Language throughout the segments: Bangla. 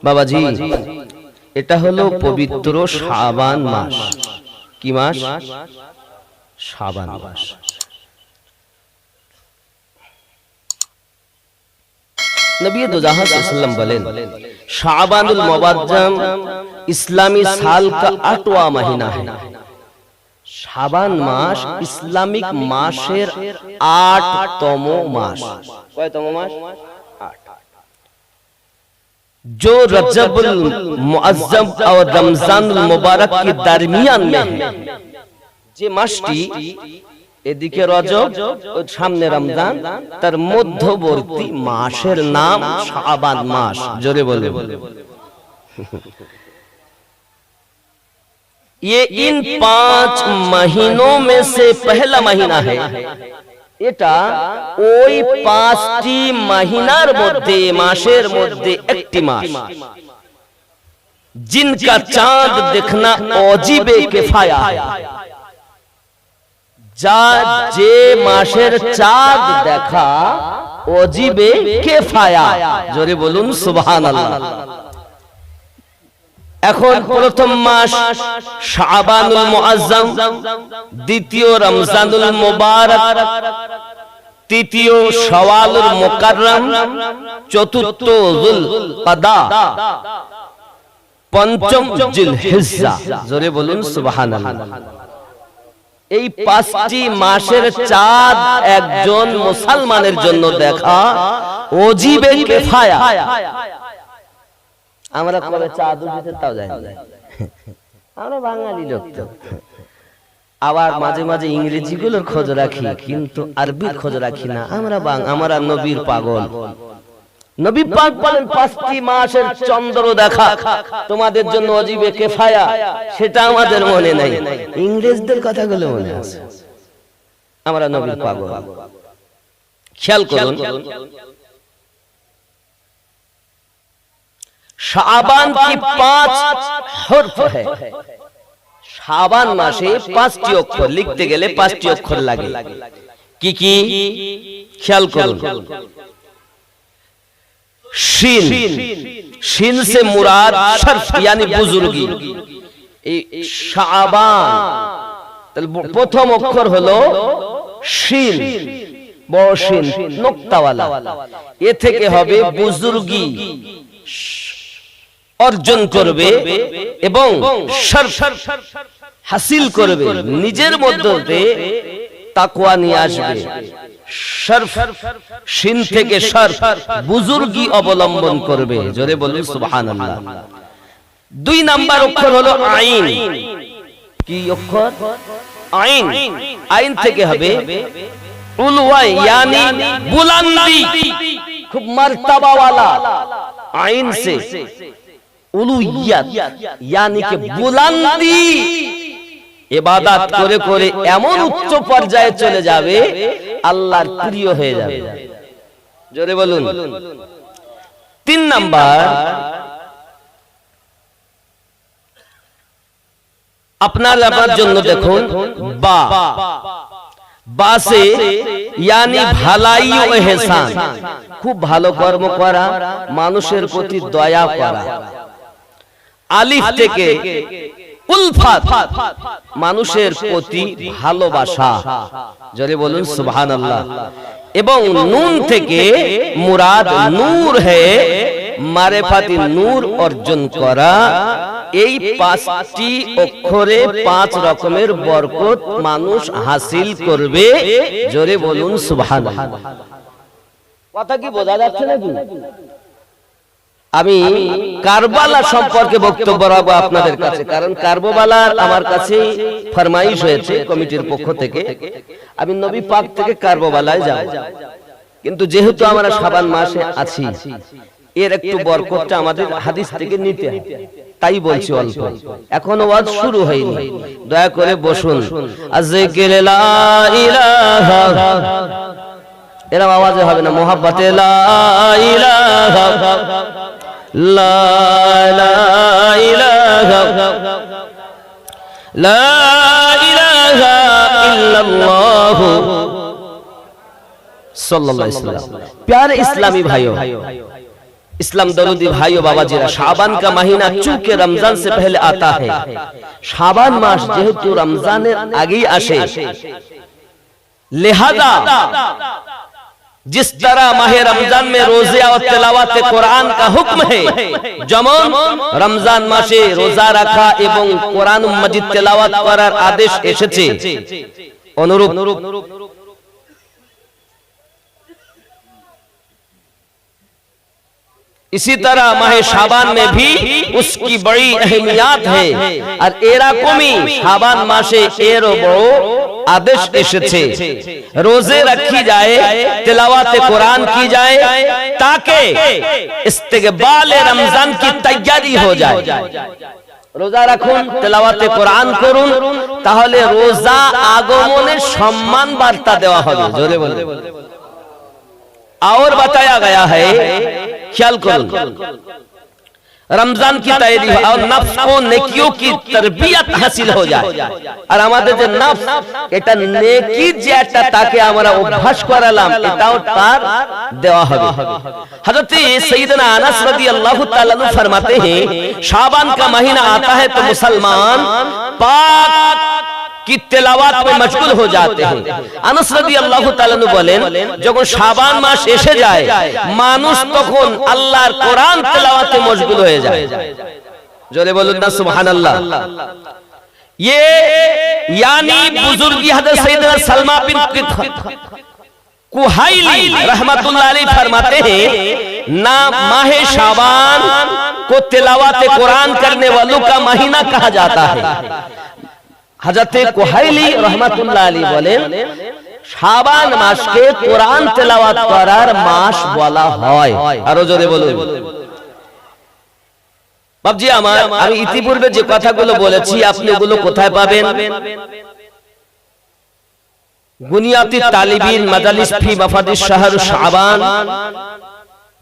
বাবাজি, এটা হলো পবিত্র শাবান মাস। কি মাস? শাবান মাস। नबी दो जहां सल्लम बोलें शाबानुल मुअज्जम इस्लामी साल का 8वां महीना है। शाबान मास इस्लामिक मासेर 8तम मास। कयतम मास? 8। जो रजबुल मुअज्जम और रमजानुल मुबारक के दरमियान में है। जे मासटी এদিকে রজব ও সামনে রমজান, তার মধ্যবর্তী মাসের নাম শাবান মাস। জোরে বলে ये इन 5 महीनों में से पहला महीना है। এটা ওই 5টি মহিনার মধ্যে, মাসের মধ্যে একটি মাস, जिनका चांद देखना वाजिबे किफाया है। যা যে মাসের চাঁদ দেখা ওয়াজিবে কিফায়া। জোরে বলুন সুবহানাল্লাহ। এখন প্রথম মাস শাবানুল মুআজ্জম, দ্বিতীয় রমজানুল মুবারক, তৃতীয় শাওয়ালুল মুকাররম, চতুর্থ যুল কাদা, পঞ্চম জিলহিজ্জা। জোরে বলুন সুবহানাল্লাহ। এই 5টি মাসের চাঁদ একজন মুসলমানের জন্য দেখা ওয়াজিবে কিফায়া। আমরা কবে চাঁদ উঠেছে তাও জানি না, আমরা বাঙালি লোক তো। আবার মাঝে মাঝে ইংরেজি গুলোর খোঁজ রাখি, কিন্তু আরবির খোঁজ রাখি না। আমরা নবীর পাগল। নবী পাক বলেন 5টি মাসের চন্দ্র দেখা তোমাদের জন্য ওয়াজিবে কিফায়া, সেটা আমাদের মনে নাই, ইংরেজদের কথাগুলো মনে আছে। আমরা নবীর পাগল। খেয়াল করুন, শাবান কি 5 হরফ है। শাবান মাসে 5টি অক্ষর, লিখতে গেলে 5টি অক্ষর লাগে। কি কি? খেয়াল করুন। शीन, शीन से मुराद शर्फ यानी बुजुर्गी। শাবান প্রথম অক্ষর হলো শিন, বড় শিন, নোক্তাওয়ালা। এ থেকে হবে বুজুর্গি অর্জন করবে এবং শর্ফ হাসিল করবে, নিজের মধ্যে তাকওয়া নিয়ে আসবে। শর্ফ, শিন থেকে শর্ফ, বুজুর্গি অবলম্বন করবে। জোরে বলুন সুবহানাল্লাহ। 2 নাম্বার অক্ষর হলো আইন। কি অক্ষর? আইন। আইন থেকে হবে উলওয়া यानी बुलंदी, खूब मर्तबा वाला। आइन से उलूहियत यानी कि बुलंदी, ইবাদত করে করে এমন উচ্চ পর্যায়ে চলে যাবে, আল্লাহর প্রিয় হয়ে যাবে। জোরে বলুন। 3 নাম্বার আপনার জন্য দেখুন বা, বা সে यानी ভালাই ও ইহসান, খুব ভালো কর্ম করা, মানুষের প্রতি দয়া করা। আলিফ থেকে উলফাত, মানুষের প্রতি ভালোবাসা। জোরে বলুন সুবহানাল্লাহ। এবং নুন থেকে মুরাদ নূর है, মারিফাতি নূর অর্জন করা। এই 5টি অক্ষরে 5 রকমের বরকত মানুষ হাসিল করবে। জোরে বলুন সুবহানাল্লাহ। কথা কি বোঝা যাচ্ছে নাকি? আমি কারবালা সম্পর্কে বক্তব্য রাখবো আপনাদের কাছে, কারণ কারবালার আমার কাছে ফরমাইশ হয়েছে কমিটির পক্ষ থেকে, আমি নবী পাক থেকে কারবালায় যাব। কিন্তু যেহেতু আমরা শাবান মাসে আছি, এর একটু বরকতটা আমাদের হাদিস থেকে নিতে হবে, তাই বলছি অল্প। এখনো ওয়াজ শুরু হয়নি, দয়া করে বসুন। আযকির লা ইলাহা, এরকম আওয়াজে হবে না, মোহাব্বতে লা ইলাহা লা ইলাহা লা ইলাহা ইল্লাল্লাহ সাল্লাল্লাহু আলাইহি ওয়াসাল্লাম। प्यारे इस्लामी भाइयों, इस्लाम दरूदी भाइयों बाबा जीरा, शाबान का महीना चूंकि रमजान से पहले आता है, शाबान मास जेहेतु रमजाনের আগেই আসে, लिहाजा जिस तरह माह रमजान में रोजे और तिलावत कुरान का हुक्म है, যেমন রমজান মাসে রোজা রাখা এবং কোরআন মাজিদ তেলাওয়াত করার আদেশ এসেছে, অনুরূপ इसी तरह माह शाबान में भी उसकी बड़ी अहमियत है। और एरकमी शाबान मासे एरो बड़ो आदेश एसेছে रोजे रखी जाए, तिलावत कुरान की जाए, ताकि इस्तिकबाल रमजान की तैयारी हो जाए। রোজা রাখুন, তেলাওয়াতে কোরআন করুন, তাহলে রোজা আগমনের সম্মান বার্তা দেওয়া হবে। জোরে বলুন। और बताया गया है, ख्याल करो, रमजान की तैयारी और नफ्स को नेकियों की तरबियत हासिल हो जाए। और আমাদের যে নফস, এটা নেকি যেটা তাকে আমরা অভ্যাস করালাম, এটাও তার দেওয়া হবে। हजरत सैयदना अनस रदियल्लाहु ताला अन्हु फरमाते हैं, शाबान का महीना आता है तो मुसलमान पाक की तिलावत में मशगूल हो जाते हैं। अनस রাদিয়াল্লাহু তাআলা আনহু বলেন, যখন শাবান মাস এসে যায়, মানুষ তখন আল্লাহর কোরআন তেলাওয়াতে মশগুল হয়ে যায়। জোরে বলুন না সুবহানাল্লাহ। ये यानी बुजुर्गी हजरत सैयदना सलमा बिन कुहाइली रहमतुल्लाह अलैह फरमाते हैं, ना माह शाबान को तिलावत कुरान करने वालों का महीना कहा जाता है। हजरते कुहाइली रहमतुल्लाह अलैह बोलेन, শাবান মাসকে কোরআন তেলাওয়াত করার মাস বলা হয়। আরো জোরে বলুন। বাবজি আমার, আমি ইতিপূর্বে যে কথাগুলো বলেছি আপনি এগুলো কোথায় পাবেন? বুনিয়াতি তালিবিন মাজালিস ফি মাফাদিস শাহর শাবান,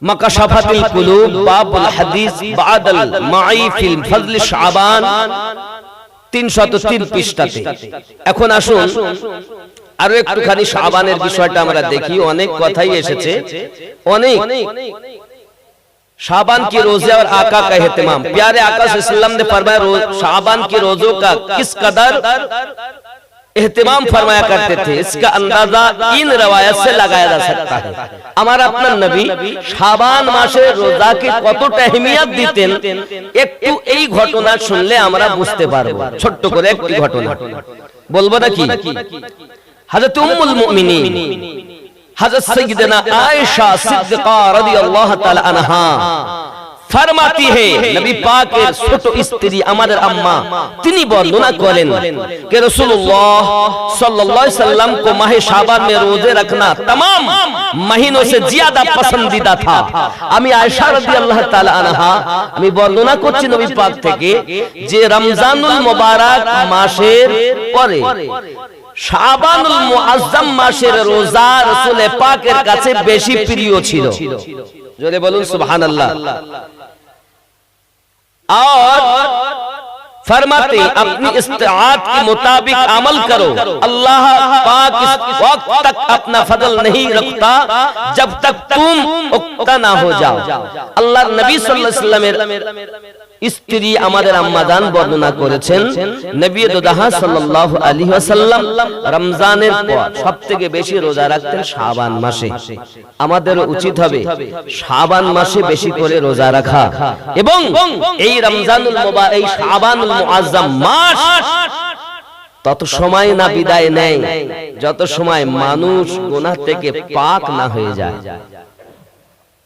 মাকাশাফাতুল কুলুব, বাবুল হাদিস বাদাল মাই ফিল ফজল শাবান, 303 পৃষ্ঠাতে। এখন আসুন আরো একটুখানি শাবানের বিষয়টা আমরা দেখি। অনেক কথাই এসেছে, অনেক शाबान के रोजे और आका का एहतमाम। प्यारे आका सल्लल्लाहु अलैहि वसल्लम ने फरमाया, शाबान के रोजों का किस कदर एहतमाम फरमाया करते थे, इसका अंदाजा इन रवायत से लगाया जा सकता है। हमारा अपना नबी শাবান মাসে রোজাকে কতটা अहमियत দিতেন, একটু এই ঘটনা শুনলে আমরা বুঝতে পারবো। ছোট্ট করে একটি ঘটনা বলবো নাকি? হযরত উম্মুল মুমিনিন हजरत सैयदना आयशा सिद्दीका রাদিয়াল্লাহু তাআলা আনহা फरमाती है, नबी पाक के ছোট স্ত্রী আমাদের আম্মা তিনি বর্ণনা করেন कि रसूलुल्लाह सल्लल्लाहु अलैहि वसल्लम को माह शाबान में रोजे रखना तमाम महीनों से ज्यादा पसंदीदा था। আমি আয়েশা রাদিয়াল্লাহু তাআলা আনহা আমি বর্ণনা করছি নবী পাক থেকে যে রমজানুল মুবারক মাসের পরে শাবানুল মুআজ্জাম মাসের রোজা রাসূল পাকের কাছে বেশি প্রিয় ছিল। জোরে বলুন সুবহানাল্লাহ। और फरमाते अपनी इस्तिआत के मुताबिक अमल करो, अल्लाह पाक इस वक्त तक अपना फजल नहीं रखता जब तक तुम उक्ता ना हो जाओ। अल्लाह नबी सल्लल्लाहु अलैहि वसल्लम স্ত্রী আমাদের আম্মাজান বর্ণনা করেছেন, নবী দোদাহা সাল্লাল্লাহু আলাইহি ওয়াসাল্লাম রমজানের পর সবথেকে বেশি রোজা রাখতেন শাবান মাসে। আমাদের উচিত হবে শাবান মাসে বেশি করে রোজা রাখা এবং এই রমজানুল মুবারক, এই শাবানুল মুআজ্জাম মাস তত সময় না বিদায় নেয় যত সময় মানুষ গুনাহ থেকে পাক না হয়ে যায়।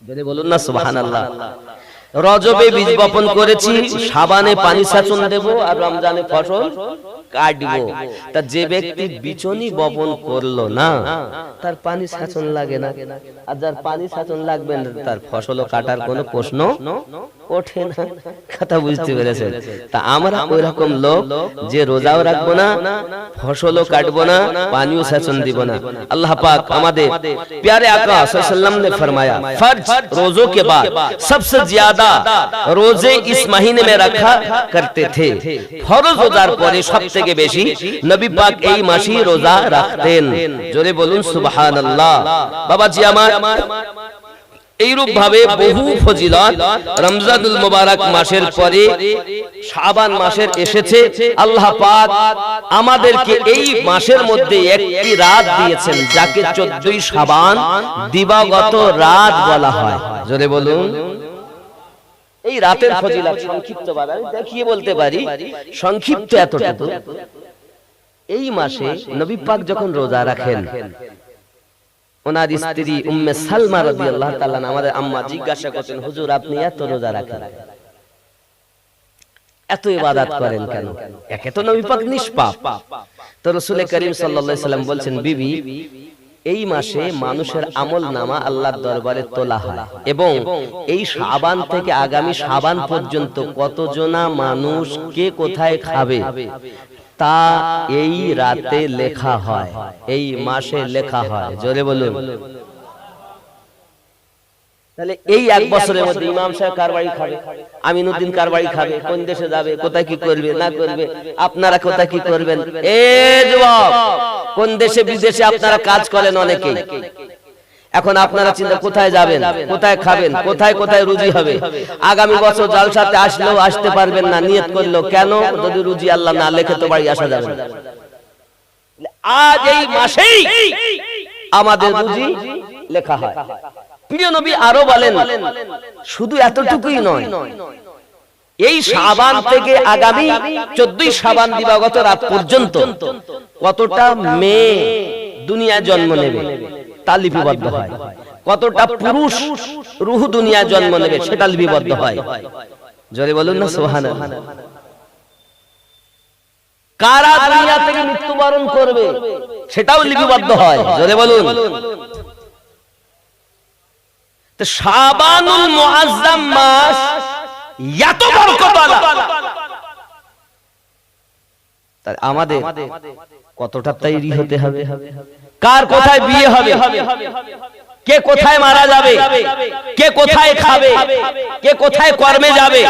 যদি বলুন না সুবহানাল্লাহ। রজবে বীজ বপন করেছি, শাবানে পানি সেচন দেব আর রমজানে ফসল কাটবো। তা যে ব্যক্তি বিচনি বপন করলো না তার পানি সেচন লাগে না, আর যার পানি সেচন লাগবে না তার ফসলও কাটার কোনো প্রশ্ন ওঠে না। কথা বুঝতে পেরেছেন? তা আমরা ওই রকম লোক যে রোজাও রাখবো না, ফসলও কাটবো না, পানিও সেচন দিব না। আল্লাহ পাক আমাদের प्यारे आका सल्लल्लाहु अलैहि वसल्लम ने फरमाया, फर्ज रोजों के बाद सबसे ज्यादा रोजे इस महीने में रखा करते थे। फर्ज रोजार परे सबथेके बेশি নবী পাক এই মাসেই রোজা রাখতেন। জোরে বলুন সুবহানাল্লাহ। বাবাজি আমার, এইরূপ ভাবে বহু ফজিলত রমজানুল মুবারক মাসের পরে শাবান মাসের এসেছে। আল্লাহ পাক আমাদেরকে এই মাসের মধ্যে একটি রাত দিয়েছেন যাকে 14ই শাবান দিবাগত রাত বলা হয়। জোরে বলুন। এই রাতের ফজিলত সংক্ষিপ্ত ভাবে আমি দেখিয়ে বলতে পারি, সংক্ষিপ্ত এতটুকু। এই মাসে নবী পাক যখন রোজা রাখেন, ওনার স্ত্রী উম্মে সালমা রাদিয়াল্লাহু তাআলা আমাদের আম্মা জিজ্ঞাসা করতেন, হুজুর আপনি এত রোজা রাখেন, এত ইবাদত করেন কেন? একে তো নবী পাক নিষ্পাপ। তো রাসূল করিম সাল্লাল্লাহু আলাইহি সাল্লাম বলছেন, বিবি এই মাসে মানুষের আমল নামা আল্লাহর দরবারে তোলা হয় এবং এই শাবান থেকে আগামী শাবান পর্যন্ত কতজনা মানুষ কে কোথায় খাবে তা এই রাতে লেখা হয়, এই মাসে লেখা হয়। জোরে বলুন। তাহলে এই এক বছরের মধ্যে ইমাম সাহেব কার বাড়ি খাবে, আমিনুদ্দিন কার বাড়ি খাবে, কোন দেশে যাবে, কোথায় কি করবে না করবে, আপনারা কোথায় কি করবেন, এ যুবক কোন দেশে বিদেশে আপনারা কাজ করেন অনেকেই, এখন আপনারা চিন্তা কোথায় যাবেন, কোথায় খাবেন, কোথায় কোথায় রুজি হবে। আগামী বছর জালসাতে আসলেও আসতে পারবেন না, নিয়ত করলো কেন, যদি রুজি আল্লাহ না লেখে তো বাড়ি আসা যাবে না। আজ এই মাসেই আমাদের রুজি লেখা হয়। প্রিয় নবী আরো বলেন, শুধু এতটুকুই নয়, এই শাবান থেকে আগামী 14ই শাবান দিবাগত রাত পর্যন্ত কতটা মেয়ে দুনিয়া জন্ম নেবে তা লিপিবদ্ধ হয়, কতটা পুরুষ রূহ দুনিয়া জন্ম নেবে সেটা লিপিবদ্ধ হয়। জোরে বলুন না সুবহানাল্লাহ। কারা দুনিয়া থেকে মৃত্যুবরণ করবে সেটাও লিপিবদ্ধ হয়। জোরে বলুন। তো শাবানুল মুআজ্জাম মাস এত বরকতওয়ালা, তাই আমাদের কতটা তৈরি হতে হবে, কার কোথায় বিয়ে হবে, কে কোথায় মারা যাবে, কে কোথায় খাবে, কে কোথায় কর্মে যাবে,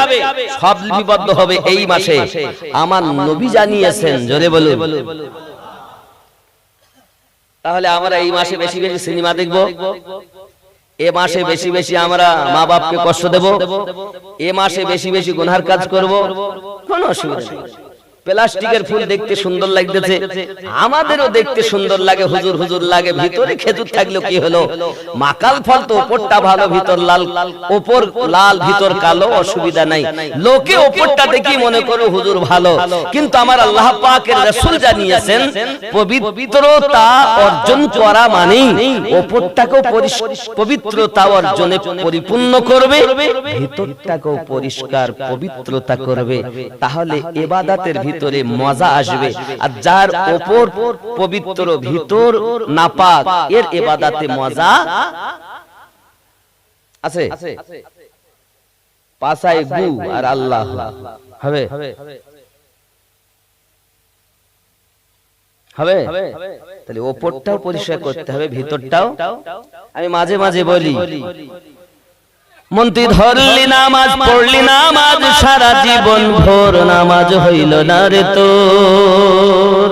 সব লিপিবদ্ধ হবে এই মাসে। আমার নবী জানিয়েছেন। জোরে বলুন। তাহলে আমরা এই মাসে বেশি বেশি সিনেমা দেখব, এ মাসে বেশি বেশি আমরা মা বাপকে কষ্ট দেব, এ মাসে বেশি বেশি গুনার কাজ করব, কোনো অসুবিধা নেই। প্লাস্টিকের ফুল দেখতে সুন্দর লাগতেছে, আমাদেরও দেখতে সুন্দর লাগে, হুজুর হুজুর লাগে, ভিতরে খেজুর থাকলো কি হলো, মাকাল ফল তো ওপরটা ভালো ভিতর লাল, ওপর লাল ভিতর কালো, অসুবিধা নাই। লোকে ওপরটা দেখি মনে করো হুজুর ভালো, কিন্তু আমার আল্লাহ পাকের রাসূল জানিয়েছেন পবিত্রতা অর্জন করা মানে ওপরটাকেও পবিত্রতা অর্জনে পরিপূর্ণ করবে, ভিতরটাকেও পরিষ্কার পবিত্রতা করবে, তাহলে ইবাদতের ভিতরে মজা আসবে। আর যার উপর পবিত্র ভিতর নাপাক, এর ইবাদতে মজা আছে? পাছায় গু আর আল্লাহ হবে হবে, তাহলে উপরটাও পরিষ্কার করতে হবে, ভিতরটাও। আমি মাঝে মাঝে বলি, মন্ত্রী ধরলি নামাজ পড়লি নামাজ, সারা জীবন ভোর নামাজ হইল না রে তোর,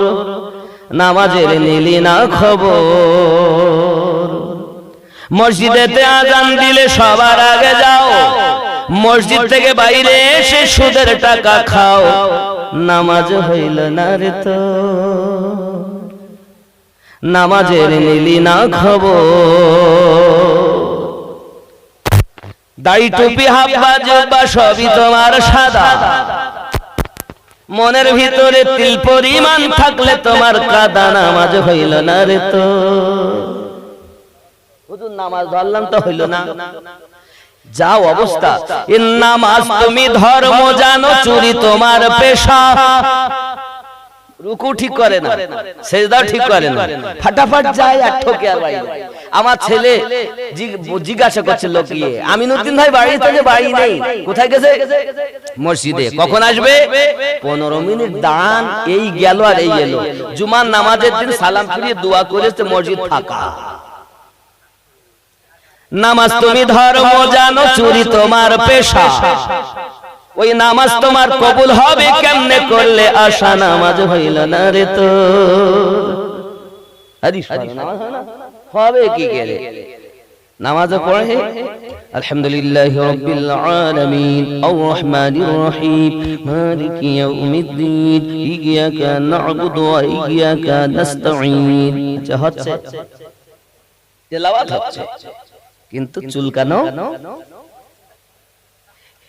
নামাজের নিলি না খবর। মসজিদেতে আজান দিলে সবার আগে যাও, মসজিদ থেকে বাইরে এসে সুদের টাকা খাও, নামাজ হইল না রে তোর, নামাজের নিলি না খবর। দাড়ি টুপি হাব্বা জুব্বা সবই তোমার সাদা, মনের ভিতরে তিল পরিমাণ থাকলে তোমার কাদা, নামাজ হইল না রে তো। হুজুর নামাজ ধরলাম তো হইল না, যাও অবস্থা। এই নামাজ তুমি ধর্ম জানো, চুরি তোমার পেশা। রুকু ঠিক করে না, সেজদাও ঠিক করে না, ফাটাফাট যায় আর ঠকে আর বাড়ি যায়। আমার ছেলে জিজ্ঞাসা করছিল কি, আমিনুদ্দিন ভাই বাড়িতে, যে বাড়ি নেই, কোথায় গেছে? মসজিদে। কখন আসবে? 15 মিনিট দাঁড়ান, এই গেল আর এই গেল। জুমার নামাজের দিন সালাম ফিরিয়ে দোয়া করেছে, মসজিদ ফাঁকা। নামাজ তুমি ধর্ম জানো, চুরি তোমার পেশা। ওই নামাজ তোমার কবুল হবে কেমনে করলে আশা, নামাজ হইল না রে তো। হবে কি গেলে নামাজে পড়ে আলহামদুলিল্লাহি রাব্বিল আলামিন আর রহমানির রহিম মালিকি ইয়াউমিদ্দিন ইয়্যাকা না'বুদু ওয়া ইয়্যাকা নাস্তাঈন হচ্ছে তেলাওয়াত হচ্ছে কিন্তু চুলকানো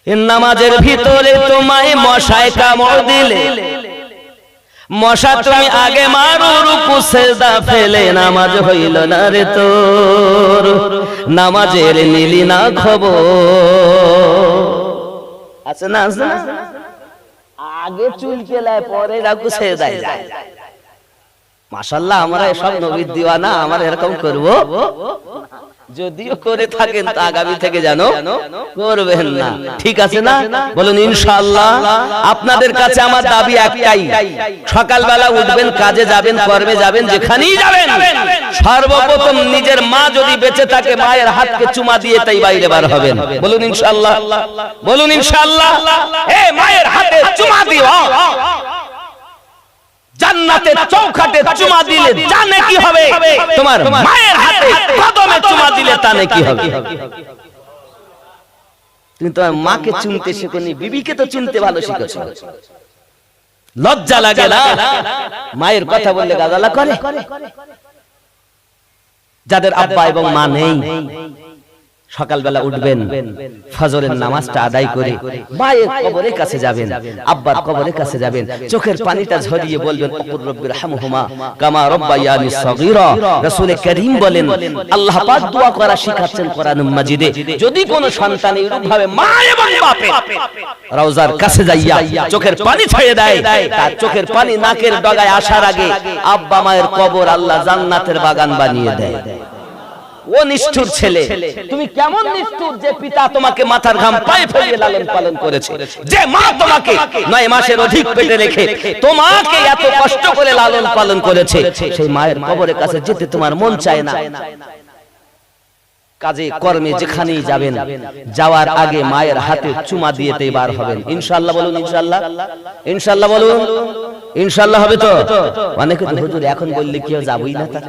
এই নামাজের ভিতরে তোমায় মশায় কামড় দিলে মশা তুমি আগে মারো রুকু সিজদা ফেলে নামাজ হইল না রে তোর নামাজের নিলি না খবর আছে না আগে চুল কেলায় পরে রুকু সিজদায় যায় মাশাআল্লাহ আমরা সব নবীর দিওয়ানা আমরা এরকম করব যদিও করে থাকেন তা আগামী থেকে জানো করবেন না ঠিক আছে না বলুন ইনশাআল্লাহ আপনাদের কাছে আমার দাবি একটাই সকালবেলা উঠবেন কাজে যাবেন কর্মে যাবেন যেখানেই যাবেন সর্বপ্রথম নিজের মা যদি বেঁচে থাকে মায়ের হাতকে চুমা দিয়ে তাই বাইরে বার হবেন বলুন ইনশাআল্লাহ বলুন ইনশাআল্লাহ এ মায়ের হাতে চুমা দিও জান্নাতের চৌখাটে চুমা দিলে জানে কি হবে তোমার মায়ের হাতে কদমে চুমা দিলে তানে কি হবে তুমি তোমার মাকে চুমতে শেখনি বিবিকে তো চুমতে ভালো শিখেছো লজ্জা লাগে না মায়ের কথা বললে গাদালা করে যাদের আব্বা এবং মা নেই সকালবেলা উঠবেন ফজরের নামাজটা আদায় করে মায়ের কবরের কাছে যাবেন আব্বার কবরের কাছে যাবেন চোখের পানিটা ঝরিয়ে বলবেন আকুর রব্বির হামহুমা কামা রাব্বায়ানি সগীরা রাসূল করিম বলেন আল্লাহ পাক দোয়া করা শিখাচ্ছেন কোরআনুল মাজিদে যদি কোন সন্তান এরকম ভাবে মা এবং বাপের রওজার কাছে যাইয়া চোখের পানি ছেড়ে দেয় তার চোখের পানি নাকের ডগায় আসার আগে আব্বা মায়ের কবর আল্লাহ জান্নাতের বাগান বানিয়ে দেয় ও নিষ্ঠুর ছেলে তুমি কেমন নিষ্ঠুর যে পিতা তোমাকে মাথার ঘাম পায়ে ফেলিয়ে লালন পালন করেছে যে মা তোমাকে 9 মাসের অধিক পেটে রেখে তোমাকে এত কষ্ট করে লালন পালন করেছে সেই মায়ের কবরের কাছে যেতে তোমার মন চায় না কাজে কর্মে যেখানেই যাবেন যাওয়ার আগে মায়ের হাতে চুমা দিয়েতেই বার হবেন ইনশাআল্লাহ বলুন ইনশাআল্লাহ ইনশাআল্লাহ বলুন ইনশাআল্লাহ হবে তো অনেকে হুজুর এখন বললে কি যাবই না তা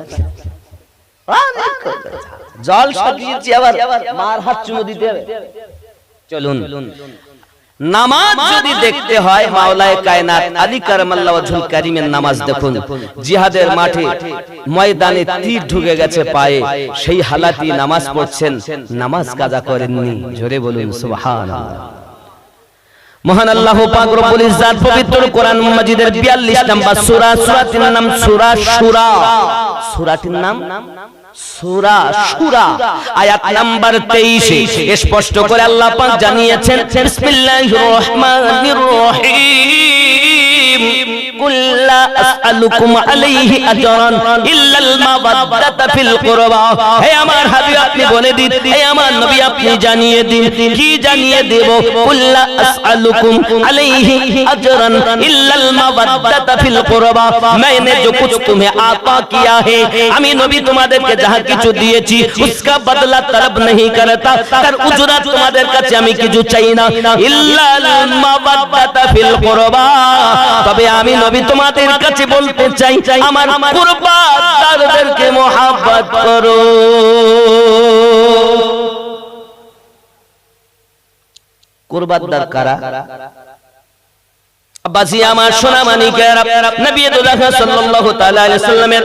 জল সাজিয়েছি আবার মার হাত চুমু দিতে হবে চলুন নামাজ যদি দেখতে হয় মাওলায়ে কায়নাত আলী কারামাল্লাহু ওয়াজহুল কারীমের নামাজ দেখুন জিহাদের মাঠে ময়দানে তীর ঢুকে গেছে পায়ে সেই হালাতি নামাজ পড়ছেন নামাজ কাজা করেননি জোরে বলুন সুবহানাল্লাহ মহান আল্লাহ পাক রব্বুল ইজ্জত পবিত্র কোরআন মাজিদের 42 নম্বর সূরা সূরাটির নাম সূরা শুরা সূরাটির নাম সূরা শুরা আয়াত নাম্বার 23 স্পষ্ট করে আল্লাহ পাক জানিয়েছেন বিসমিল্লাহির রহমানির রহিম কুল লা আসআলুকুম আলাইহি আজরান ইল্লাল মাওয়াদ্দাতা ফিল কুরবা হে আমার হাবিব আপনি বলে দিন হে আমার নবী আপনি জানিয়ে দিন কি জানিয়ে দেব কুল লা আসআলুকুম আলাইহি আজরান ইল্লাল মাওয়াদ্দাতা ফিল কুরবা मैंने जो कुछ तुम्हें आता किया है আমি নবী তোমাদেরকে যাহা কিছু দিয়েছি उसका बदला तलब नहीं करता তার উজরাত তোমাদের কাছে আমি কিছু চাই না ইল্লাল মাওয়াদ্দাতা ফিল কুরবা তবে আমি নবী তোমাদের কাছে বলতে চাই আমার কুরবাদারদেরকে মহব্বত করো কুরবাদার কারা আব্বাসি আমার সোনা মানিকেরা নবী সাল্লাল্লাহু তাআলা আলাইহি সাল্লামের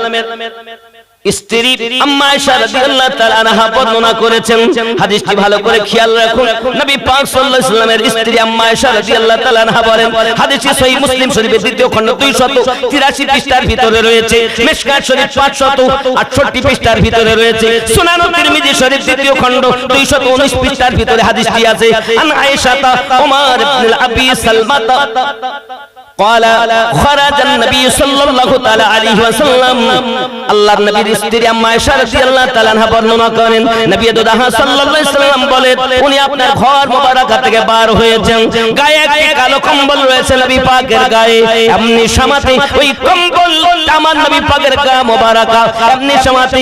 স্ত্রী আম্মা আয়েশা রাদিয়াল্লাহু তাআলা আনহা বর্ণনা করেছেন হাদিসটি ভালো করে খেয়াল রাখুন নবী পাক সাল্লাল্লাহু আলাইহি সাল্লামের স্ত্রী আম্মা আয়েশা রাদিয়াল্লাহু তাআলা আনহা বলেন হাদিসটি সহিহ মুসলিম শরীফের দ্বিতীয় খণ্ড 283 পৃষ্ঠার ভিতরে রয়েছে মিশকাত শরীফ 568 পৃষ্ঠার ভিতরে রয়েছে সুনান তিরমিজি শরীফ দ্বিতীয় খণ্ড 219 পৃষ্ঠার ভিতরে হাদিসটি আছে আন আয়েশা উমর ইবনে আবি সালমা قال خرج النبي صلى الله تعالى عليه وسلم আল্লাহর নবীর স্ত্রী আম্মা আয়েশা রাদিয়াল্লাহু তাআলা আনহা বর্ণনা করেন নবী সাল্লাল্লাহু আলাইহি ওয়াসাল্লাম বলেন উনি আপনার ঘর মোবারক থেকে বার হয়েছেন গায়ে একটি কালো কম্বল রয়েছে নবী পাকের গায়ে এমনি সময়তে ওই কম্বল আমার নবী পাকের গা মোবারক এমনি সময়তে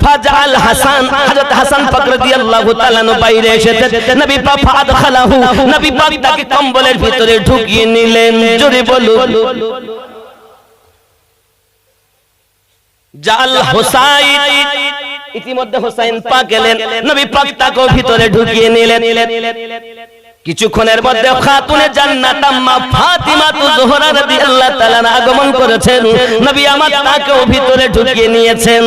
ফাজাল হাসান হযরত হাসান পাক রাদিয়াল্লাহু তাআলা বাইরে এসেছেন নবী পাক ফাদখালাহু নবী পাক তাকে কম্বলের ভিতরে ঢুকিয়ে নিলেন বলুন জাল হুসাইন ইতিমধ্যে হোসেন পাক এলেন, নবী পাক তাকে ভিতরে ঢুকিয়ে নিলেন। কিছুক্ষণের মধ্যে খাতুনে জান্নাত আম্মা ফাতিমা জোহরা রাদিয়াল্লাহু তাআলা আগমন করেছেন, নবী আমার তাকেও ভিতরে ঢুকিয়ে নিয়েছেন।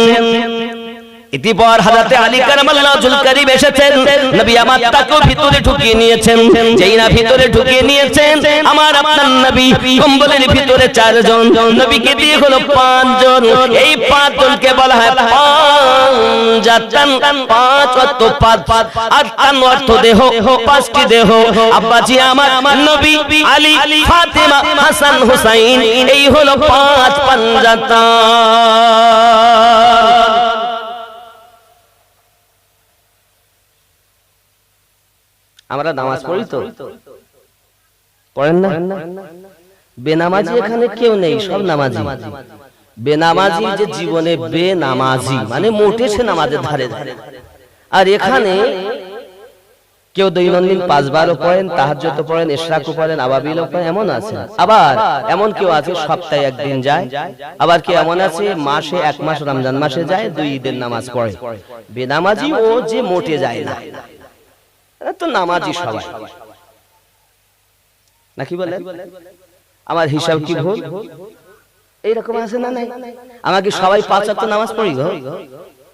ইতিপর হযরত আলী কারামাল্লাহু ওয়াজহুল কারীম এসেছেন, নবী আমার তাকেও ভিতরে ঢুকিয়ে নিয়েছেন। যেই না ভিতরে ঢুকিয়ে নিয়েছেন, আমার আপনার নবী কম্বলের ভিতরে 4 জন, নবীকে দিয়ে হলো 5 জন। এই 5 জনকে বলা হয় পাঁজাতান, 5 অর্থ 5 আর তান অর্থ দেহ, 5টি দেহ। আব্বাজি আমার নবী, আলী, ফাতেমা, হাসান, হুসাইন, এই হলো 5 পাঁজাতান। আমরা নামাজ পড়ি তো, পড়েন না? বেনামাজি এখানে কেউ নেই, সব নামাজি। বেনামাজি যে জীবনে বেনামাজি মানে মোটে সে নামাজের ধারে ধারে। আর এখানে কেউ দৈনন্দিন 5 বারও পড়েন, তাহাজ্জুদও পড়েন, ইশরাকও পড়েন, আবাবিলও পড়েন, এমন আছে। আবার এমন কেউ আছে সপ্তাহে 1 দিন যায়, আবার কেউ এমন আছে মাসে 1 মাস রমজান মাসে যায়, 2 ঈদের নামাজ পড়ে। বেনামাজি ও যে মোটে যায় না, তো নামাজি সবাই নাকি বলে? আমার হিসাব কি ভুল? এইরকম আছে না নাই? আমাকে সবাই 5 ওয়াক্ত নামাজ পড়ি গো,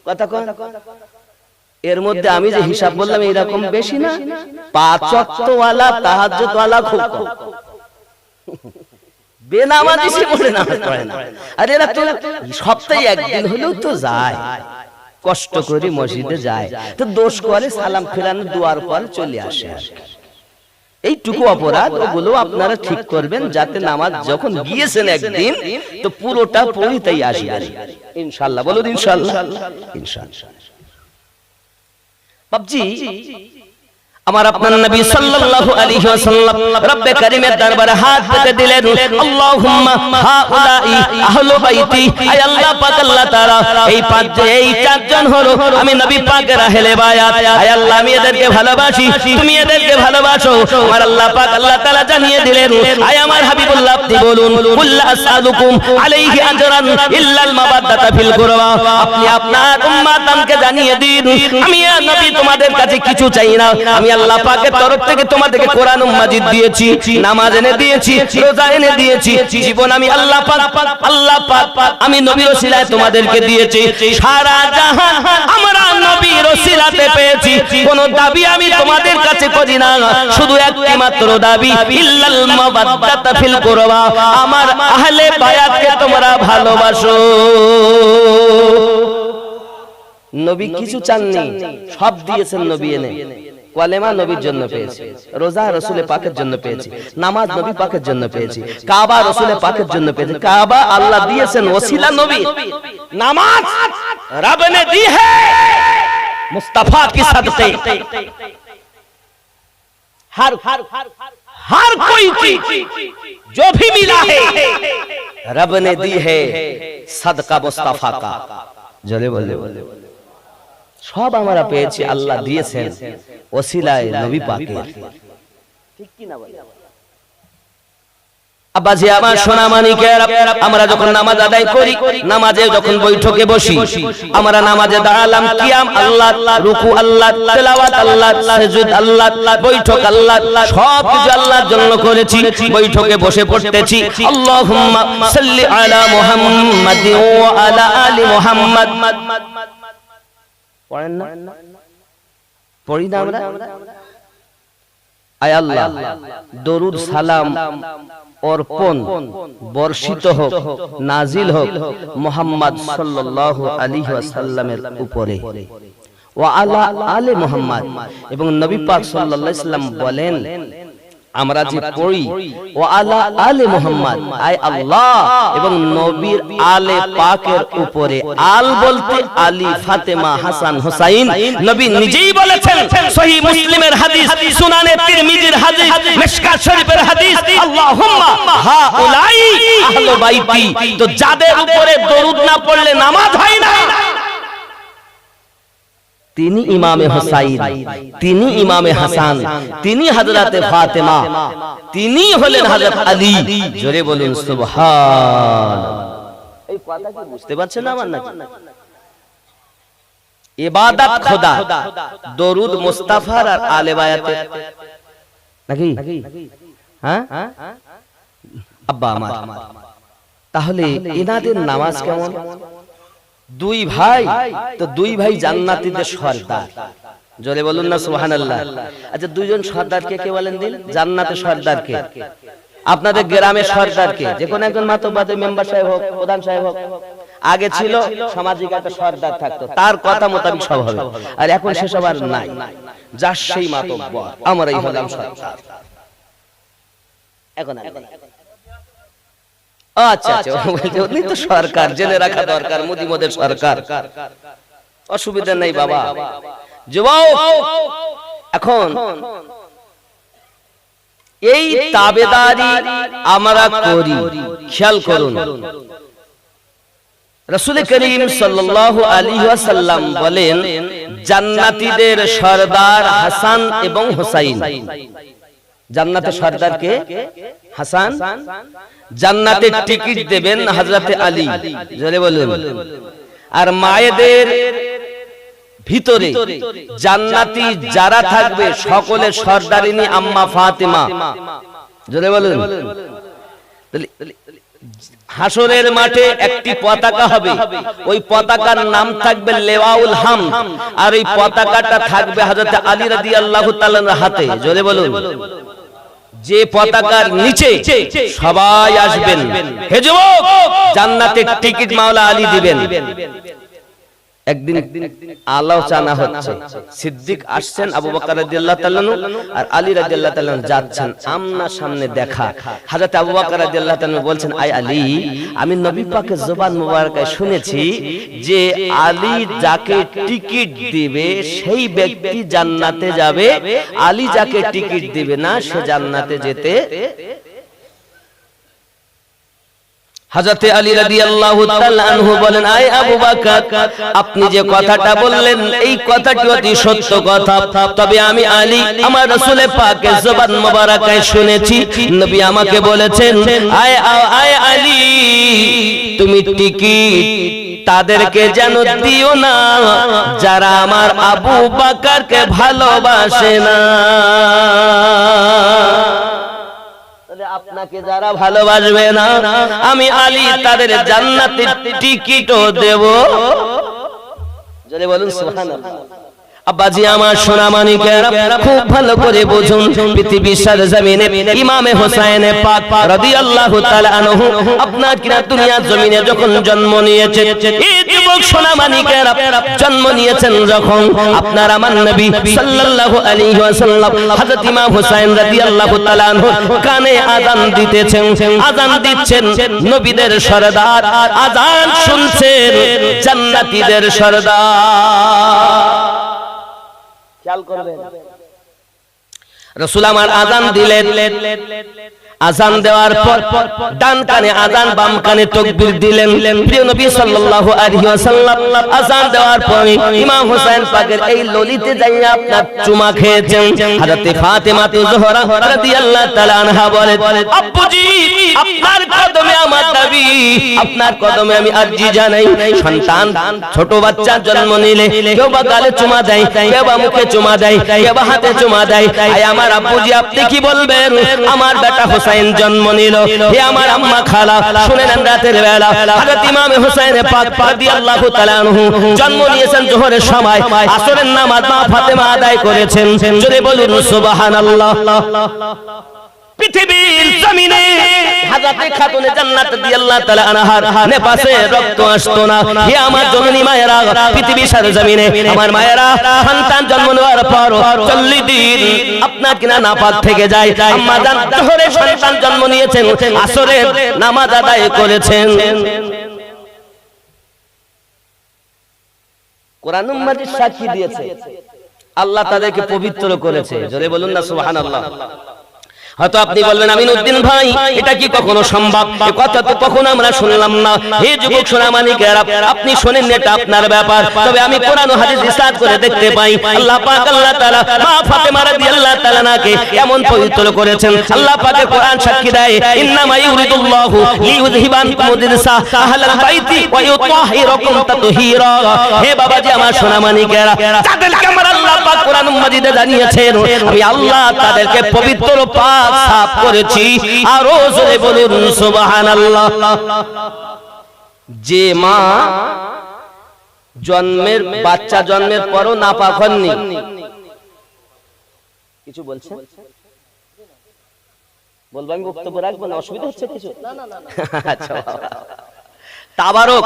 কথা কোন? এর মধ্যে আমি যে হিসাব বললাম এইরকম বেশি না, 5 ওয়াক্ত ওয়ালা তাহাজ্জুদ ওয়ালা খুব কম। বেনামাজি সে বলে নামাজ পড়ে না। আর এরা তো সপ্তাহে 1 দিন হলেও তো যায়, কষ্ট করে মসজিদে যায়, তো দোষ করে, সালাম ফেরানো, দুয়ার পর চলে আসে। এইটুকু অপরাধ, ওগুলো আপনারা ঠিক করবেন, যাতে নামাজ যখন গিয়েছেন একদিন তো পুরোটা পড়িতেই আসবেন ইনশাআল্লাহ। বলুন ইনশাআল্লাহ। ইনশাআল্লাহ। বাবজি, আমার আপনার নবী সাল্লাল্লাহু আলাইহি ওয়াসাল্লাম রব্বে কারীমের দরবারে হাত পেতে দিলেন, আল্লাহুম্মা হাউলাই আহলু বাইতি, আয় আল্লাহ পাক, আল্লাহ তাআলা এই 4 জন হলো আমি নবী পাকের আহলে বায়াত। আয় আল্লাহ, আমি এদেরকে ভালোবাসি, তুমি এদেরকে ভালোবাসো। আমার আল্লাহ পাক আল্লাহ তাআলা জানিয়ে দিলেন, আয় আমার হাবিবুল্লাহ আপনি বলুন, কুল্লা আসআলুকুম আলাইহি আজরান ইল্লাল মাওয়াদ্দাতা ফিল কুরবা। আপনি আপনার উম্মাতকে জানিয়ে দিন, আমি নবী তোমাদের কাছে কিছু চাই না, আমি আল্লাহ পাকের তরফ থেকে তোমাদেরকে কোরআন মাজিদ দিয়েছি, নামাজ এনে দিয়েছি, রোজা এনে দিয়েছি, জীবন আমি আল্লাহ পাক আমি নবীর ওসিলায় তোমাদেরকে দিয়েছি। সারা জাহান আমরা নবীর ওসিলাতে পেয়েছি। কোন দাবি আমি তোমাদের কাছে করি না, শুধু একটি মাত্র দাবি, ইল্লাল মাওয়াদ্দাতা ফিল কুরবা, আমার আহলে বায়াতকে তোমরা ভালোবাসো। নবী কিছু চাননি, সব দিয়েছেন নবী এনে। কলেমা নবীর জন্য পেয়েছি, রোজা রাসূল পাকের জন্য পেয়েছি, নামাজ নবী পাকের জন্য পেয়েছি, কাবা রাসূল পাকের জন্য পেয়েছি। কাবা আল্লাহ দিয়েছেন ওসিলা নবী, নামাজ रब ने दी है मुस्तफा की सदक़े। हर कोई चीज जो भी मिला है रब ने दी है सदका मुस्तफा का। जले बोले সব আমরা পেয়েছি, আল্লাহ দিয়েছেন ওসিলায়ে নবী পাকের। ঠিক কি না বলে? আব্বাজি আমার সোনা মানিকের, আমরা যখন নামাজ আদায় করি, নামাজে যখন বৈঠকে বসি, আমরা নামাজে দাঁড়ালাম, কিয়াম আল্লাহ, রুকু আল্লাহ, তেলাওয়াত আল্লাহ, সুজুদ আল্লাহ, বৈঠক আল্লাহ, সব কিছু আল্লাহর জন্য করেছি। বৈঠকে বসে পড়তেছি, আল্লাহুম্মা সাল্লি আলা মুহাম্মাদিন ওয়া আলা আলি মুহাম্মাদ। পড়েন না? পড়ি না আমরা? আয় আল্লাহ, দরুদ সালাম অর্পণ বর্ষিত হোক, নাজিল হোক মুহাম্মদ সাল্লাল্লাহু আলাইহি ওয়াসাল্লামের উপরে, ওয়া আলা আলে মুহাম্মদ। এবং নবী পাক সাল্লাল্লাহু আলাইহি ওয়াসাল্লাম বলেন, আমরা যে পড়ি ওয়া আলা আলে মুহাম্মদ, আয় আল্লাহ এবং নবীর আলে পাকের উপরে। আল বলতে আলী, ফাতেমা, হাসান, হুসাইন। নবী নিজেই বলেছেন, সহিহ মুসলিমের হাদিস, সুনানে তিরমিজির হাদিস, মিশকাত শরীফের হাদিস, আল্লাহুম্মা হাউলাই আহলু বাইতি। তো যাদের উপরে দরুদ না পড়লে নামাজ হয় না, তিনি ইমামে হুসাইন, তিনি ইমামে হাসান, তিনি হযরতে ফাতেমা, তিনি হলেন হযরত আলী। জোরে বলুন সুবহানাল্লাহ। এই কথা কি বুঝতে পারছেন না আমার নাকি? ইবাদত খোদা, দরুদ মুস্তাফার আর আলে বায়াতের, নাকি? হ্যাঁ আব্বা আমার, তাহলে এনাদের নামাজ কেমন? দুই ভাই তো দুই ভাই জান্নাতীদের সর্দার, জোরে বলুন না সুবহানাল্লাহ। আচ্ছা দুইজন সর্দারকে কে বলেন দিন? জান্নাতের সর্দারকে। আপনাদের গ্রামের সর্দারকে, যে কোনো একজন মাতব্বর মেম্বার সাহেব হোক, প্রধান সাহেব হোক, আগে ছিল সামাজিক একটা সর্দার থাকতো, তার কথা মোতাবেক সব হবে, আর এখন সেসব আর নাই। যার সেই মাতব্বর, আমরাই হলাম সর্দার এখন। আচ্ছা আচ্ছা, উনি তো সরকার, জেনে রাখা দরকার, মোদি মোদের সরকার, অসুবিধা নেই বাবা। যুবক এখন এই তাবেদারি আমরা করি, খেয়াল করুন। রাসূল করিম সাল্লাল্লাহু আলাইহি ওয়াসাল্লাম বলেন, জান্নাতীদের সর্দার হাসান এবং হুসাইন। জান্নাতের সর্দার কে? হাসান। জান্নাতের টিকিট দেবেন হযরতে আলী, জোরে বলুন। আর মায়েদের ভিতরে জান্নাতি যারা থাকবে সকলের সর্দারিনী আম্মা ফাতেমা, জোরে বলুন। হাসরের মাঠে একটি পতাকা হবে, ওই পতাকার নাম থাকবে লেওয়াউল হামদ, আর ওই পতাকাটা থাকবে হযরতে আলী রাদিয়াল্লাহু তাআলার হাতে, জোরে বলুন। যে পতাকার নিচে সবাই আসবেন, হে যুবক জান্নাতের টিকিট মাওলা আলী দিবেন। একদিন আলোচনা হচ্ছে, সিদ্দিক আসছেন, আবু বকর রাদিয়াল্লাহু তাআলা আর আলী রাদিয়াল্লাহু তাআলা যাচ্ছেন, আমনা সামনে দেখা। হযরত আবু বকর রাদিয়াল্লাহু তাআলা বলছেন, আয় আলী, আমি নবী পাকের জবান মোবারকায় শুনেছি যে আলী যাকে টিকিট দিবে সেই ব্যক্তি জান্নাতে যাবে, আলী যাকে টিকিট দিবে না সে জান্নাতে যেতে। হযরতে আলী রাদিয়াল্লাহু তাআলা আনহু বলেন, আয় আবু বকর, আপনি যে কথাটা বললেন এই কথাটি অতি সত্য কথা, তবে আমি আলী আমার রাসূল পাকের জবান মোবারকায় শুনেছি, নবী আমাকে বলেছেন, আয় আলী, তুমি টিকিট তাদেরকে যেন দিও না যারা আমার আবু বকরকে ভালোবাসে না। আপনাকে যারা ভালোবাসবে না আমি আলী তাদের জান্নাতের টিকিটও দেব, জোরে বলুন সুবহানাল্লাহ। আব্বাজি আমার সোনা মানিকেরা খুব ভালো করে বুঝুন, পৃথিবীর সরজমিনে ইমামে হোসেন পাক রাদিয়াল্লাহু তাআলা আনহু আপনার কিনা দুনিয়ার জমিনে যখন জন্ম নিয়েছে, এই যুবক সোনা মানিকেরা জন্ম নিয়েছেন যখন, আপনার আমার নবী সাল্লাল্লাহু আলাইহি ওয়াসাল্লাম হযরত ইমাম হোসেন রাদিয়াল্লাহু তাআলা আনহু কানে আযান দিতেছেন, আযান দিচ্ছেন নবীদের সরদার, আযান শুনছেন জান্নাতীদের সরদার। খেয়াল করবেন, রাসূল আমার আযান দিলেন, আযান দেওয়ার পর ডান কানে আযান, বাম কানে তাকবীর দিলেন। প্রিয় নবী সাল্লাল্লাহু আলাইহি ওয়াসাল্লাম আযান দেওয়ার পরে ইমাম হোসেন পাকের এই ললিতে যাইয়া আপনার চুমা খেয়েছেন। হযরতে ফাতেমা জোহরা রাদিয়াল্লাহু তাআলা আনহা বলেন, আব্বুজি আপনার কদমে আমার দাবি, আপনার কদমে আমি আরজি জানাই। সন্তান ছোট বাচ্চা জন্ম নিলে কেউ বা গালে চুমা দেয়, কেউ বা মুখে চুমা দেয়, কেউ বা হাতে চুমা দেয়। আয় আমার আব্বুজি আপনি কি বলবেন? আমার বেটা হুসাইন জন্ম নিল, হে আমার আম্মা খালা শুনেন, রাতের বেলা হযরত ইমাম হুসাইন পাক রাদিয়াল্লাহু তাআলা আনহু জন্ম নিয়েছেন জোহরের সময়, আসরের নামাজ মা ফাতেমা আদায় করেছেন, জোরে বলুন সুবহানাল্লাহ। পৃথিবীর জমিনে হযরত খাতুনে জান্নাত রাদিয়াল্লাহু তাআলা আনহার নেপাসে রক্ত আসতো না। হে আমার জননী মায়েরা, পৃথিবীর সরজমিনে আমার মায়েরা সন্তান জন্ম নেওয়ার পর 40 দিন আপনার কিনা নাপাক থেকে যায়। আম্মা জান জোহরে সন্তান জন্ম নিয়েছেন, আসরে নামাজ আদায় করেছেন। কোরআন মাজিদ সাক্ষী দিয়েছে, আল্লাহ তাদেরকে পবিত্র করেছে, জোরে বলুন না সুবহানাল্লাহ। হয়তো আপনি বলবেন আমিনউদ্দিন ভাই এটা কি কখনো সম্ভব? এই কথা তো কখনো আমরা শুনলাম না। হে যুবক সোনামানিকেরা, আপনি শুনেন এটা আপনার ব্যাপার, তবে আমি কোরআন ও হাদিস রিসার্চ করে দেখতে পাই আল্লাহ পাক আল্লাহ তাআলা মা ফাতেমা রাদিয়াল্লাহু তাআলা নাকে এমন পবিত্র করেছেন। আল্লাহ পাকের কোরআন সাক্ষী দেয়, ইন্নামা ইউরিদুল্লাহু লিইউযহিবান কুমুদিরসা আহলাল বাইতি ওয়া ইউতাহিরাকুম তাতহীরা। হে বাবাজি আমার সোনামানিকেরা, তাদেরকে আমার আল্লাহ পাক কোরআন মাজিদে জানিয়েছেন আমি আল্লাহ তাদেরকে পবিত্র পাক সাফ করেছি। আরো জোরে বলুন সুবহানাল্লাহ। যে মা জন্মের বাচ্চা জন্মের পরও নাপাক হননি, কিছু বলছেন? বলবো আমি বক্তব্য রাখবো না, অসুবিধা হচ্ছে কিছু? আচ্ছা, তাবারক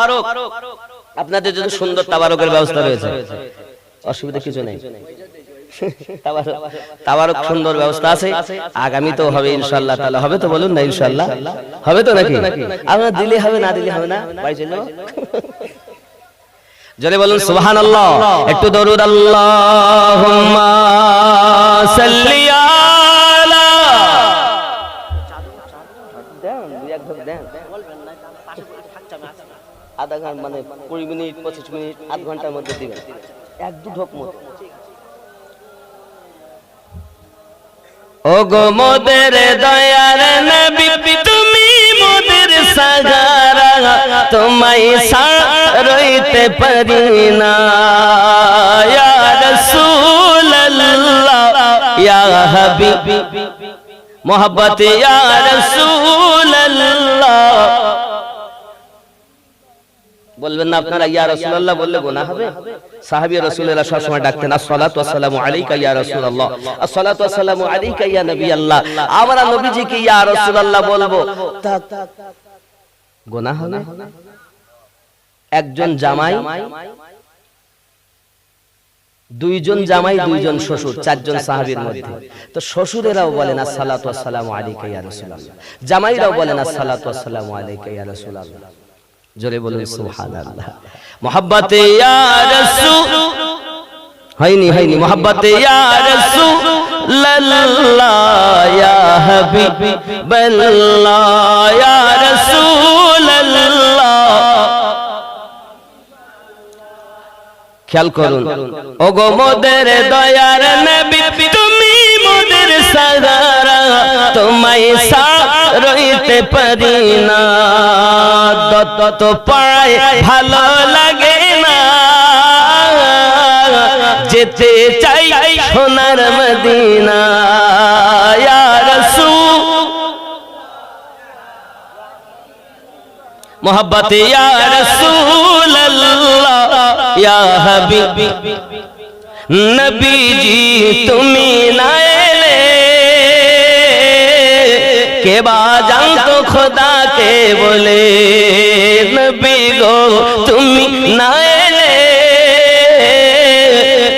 আপনাদের জন্য সুন্দর তাবারকের ব্যবস্থা রয়েছে, অসুবিধা কিছু নেই। তাবারক সুন্দর ব্যবস্থা আছে, আগামী তো হবে ইনশাআল্লাহ তাআলা। হবে তো বলুন না ইনশাআল্লাহ? হবে তো নাকি? আপনারা দিলে হবে, না দিলে হবে না ভাই। চলো জোরে বলুন সুবহানাল্লাহ। একটু দরুদ আল্লাহুম্মা সাল্লি আলা আধা ঘন্টা মানে 20 মিনিট 25 মিনিট আধ ঘন্টার মধ্যে দিবেন, এক দু ঢোক মতো। ওগো মোদের দয়ার নবী তুমি মোদের সাগারা, তোমায় ছাড়তে পারি না। ইয়া রাসূলুল্লাহ ইয়া হাবিব মোহাব্বত ইয়া রাসূলুল্লাহ। বলবেন না আপনারা ইয়া রাসূলুল্লাহ বললে গুনাহ হবে? সাহাবী রাসূলুল্লাহ সব সময় ডাকতেন আসসালাতু ওয়াসসালামু আলাইকা ইয়া রাসূলুল্লাহ, আসসালাতু ওয়াসসালামু আলাইকা ইয়া নবী আল্লাহ। আমরা নবীজিকে ইয়া রাসূলুল্লাহ বলবো, তা গুনাহ হবে? একজন জামাই, দুইজন জামাই, দুইজন শ্বশুর, চারজন সাহাবীর মধ্যে তো শ্বশুরেরাও বলেন আসসালাতু ওয়াসসালামু আলাইকা ইয়া রাসূলুল্লাহ, জামাইরাও বলেন আসসালাতু ওয়াসসালামু আলাইকা ইয়া রাসূলুল্লাহ। জোরে বলুন সুবহানাল্লাহ। মুহাব্বতে ইয়া রাসূল হয়নি মুহাব্বতে ইয়া রাসূলুল্লাহ ইয়া হাবিবাল্লাহ ইয়া রাসূলুল্লাহ। খেয়াল করুন, ওগো মোদের দয়ার নবী তুমি মোদের সাগারা, তোমায় ছাড়তে পারি না। দত্ত পায় ভালো লাগে না, যেতে চাই সোনার মদিনা। ইয়া রাসূল মোহাব্বতে ইয়া রাসূলুল্লাহ ইয়া হাবিব নবীজি তুমি না এলে কে বা জানতো খোদা কে বলে। নবী গো তুমি না এলে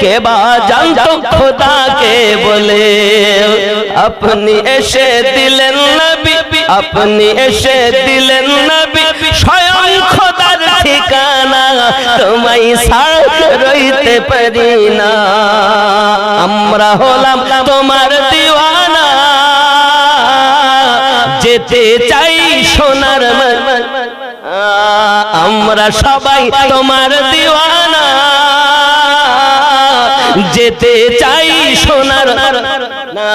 কে বা জানতো খোদা কে বলে। আপনি এসে দিলেন নবী, আপনি এসে দিলেন নবী স্বয়ং খোদার ঠিকানা, তোমায় ছাড়তে পারি না। আমরা হলাম তোমার দিওয়ানা, যেতে চাই সোনার মদিনা। আমরা সবাই তোমার দিওয়ানা, যেতে চাই সোনার মদিনা।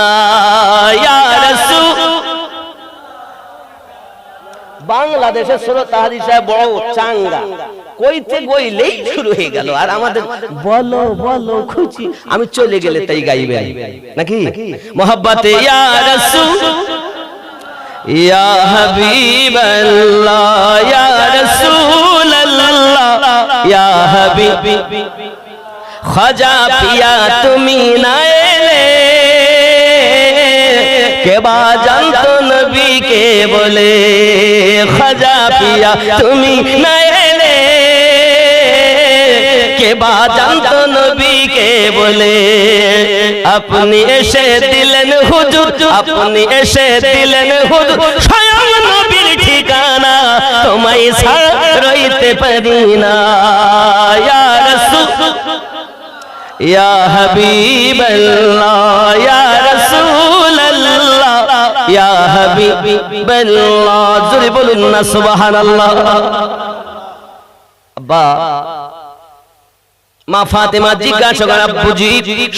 ইয়া রাসূল বাংলাদেশের শ্রোতা হাদিসে বড় চাঙ্গা, কইতে গইলেই শুরু হয়ে গেল। আর আমাদের বলো বলো খুশি, আমি চলে গেলে তাই গাইবে নাকি? মোহাব্বতে ইয়া রাসূল ইয়া হাবিবাল্লাহ ইয়া রাসূলুল্লাহ ইয়া হাবিব খাজা পিয়া তুমি না এলে কে বা জানতো নবী কে বলে। খাজা পিয়া তুমি না এলে কে বা জানতো নবী কে বলে। আপনি এসে দিলেন হুজুর, আপনি এসে দিলেন হুজুর স্বয়ং নবীর ঠিকানা, তোমায় ছাড়তে পারি না। ইয়া রাসূল ইয়া হাবিবাল্লাহ ইয়া রাসূলুল্লাহ ইয়া হাবিবাল্লাহ, জোরে বলুন না সুবহানাল্লাহ। আব্বা, মা ফাতেমা জিজ্ঞাসা করে, আব্বুজি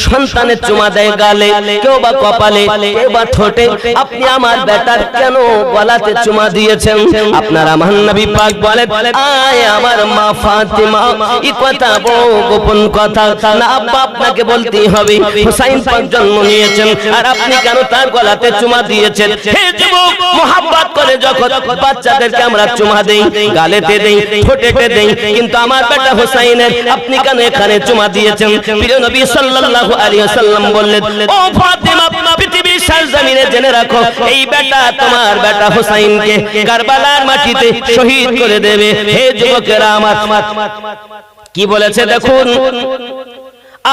সন্তানের চুমা দেয় গালে, কেউ বা কপালে, কেউ বা ঠোঁটে, আপনি আমার বেটার কেন গলাতে চুমা দিয়েছেন? আপনার আমার নবী পাক বলেন, আয় আমার মা ফাতেমা, এই কথা বড় গোপন কথা না আব্বা, আপনাকে বলতেই হবে। হুসাইন পাক জন্ম নিয়েছেন আর আপনি কেন তার গলাতে চুমা দিয়েছেন? হে যুবক, মোহাব্বত করে যখন বাচ্চাদেরকে আমরা চুমা দেই, গালেতে দেই, ঠোঁটেতে দেই, কিন্তু আমার বেটা হুসাইনের আপনি কেন এখানে চুমা দিয়েছেন? প্রিয় নবী সাল্লাল্লাহু আলাইহি ওয়াসাল্লাম বললেন, ও ফাতেমা, পৃথিবীর সরজমিনে জেনে রাখো, এই বেটা তোমার বেটা হুসাইনকে কারবালার মাটিতে শহীদ করে দেবে। হে যুবকেরা আমার, কি বলেছে দেখুন,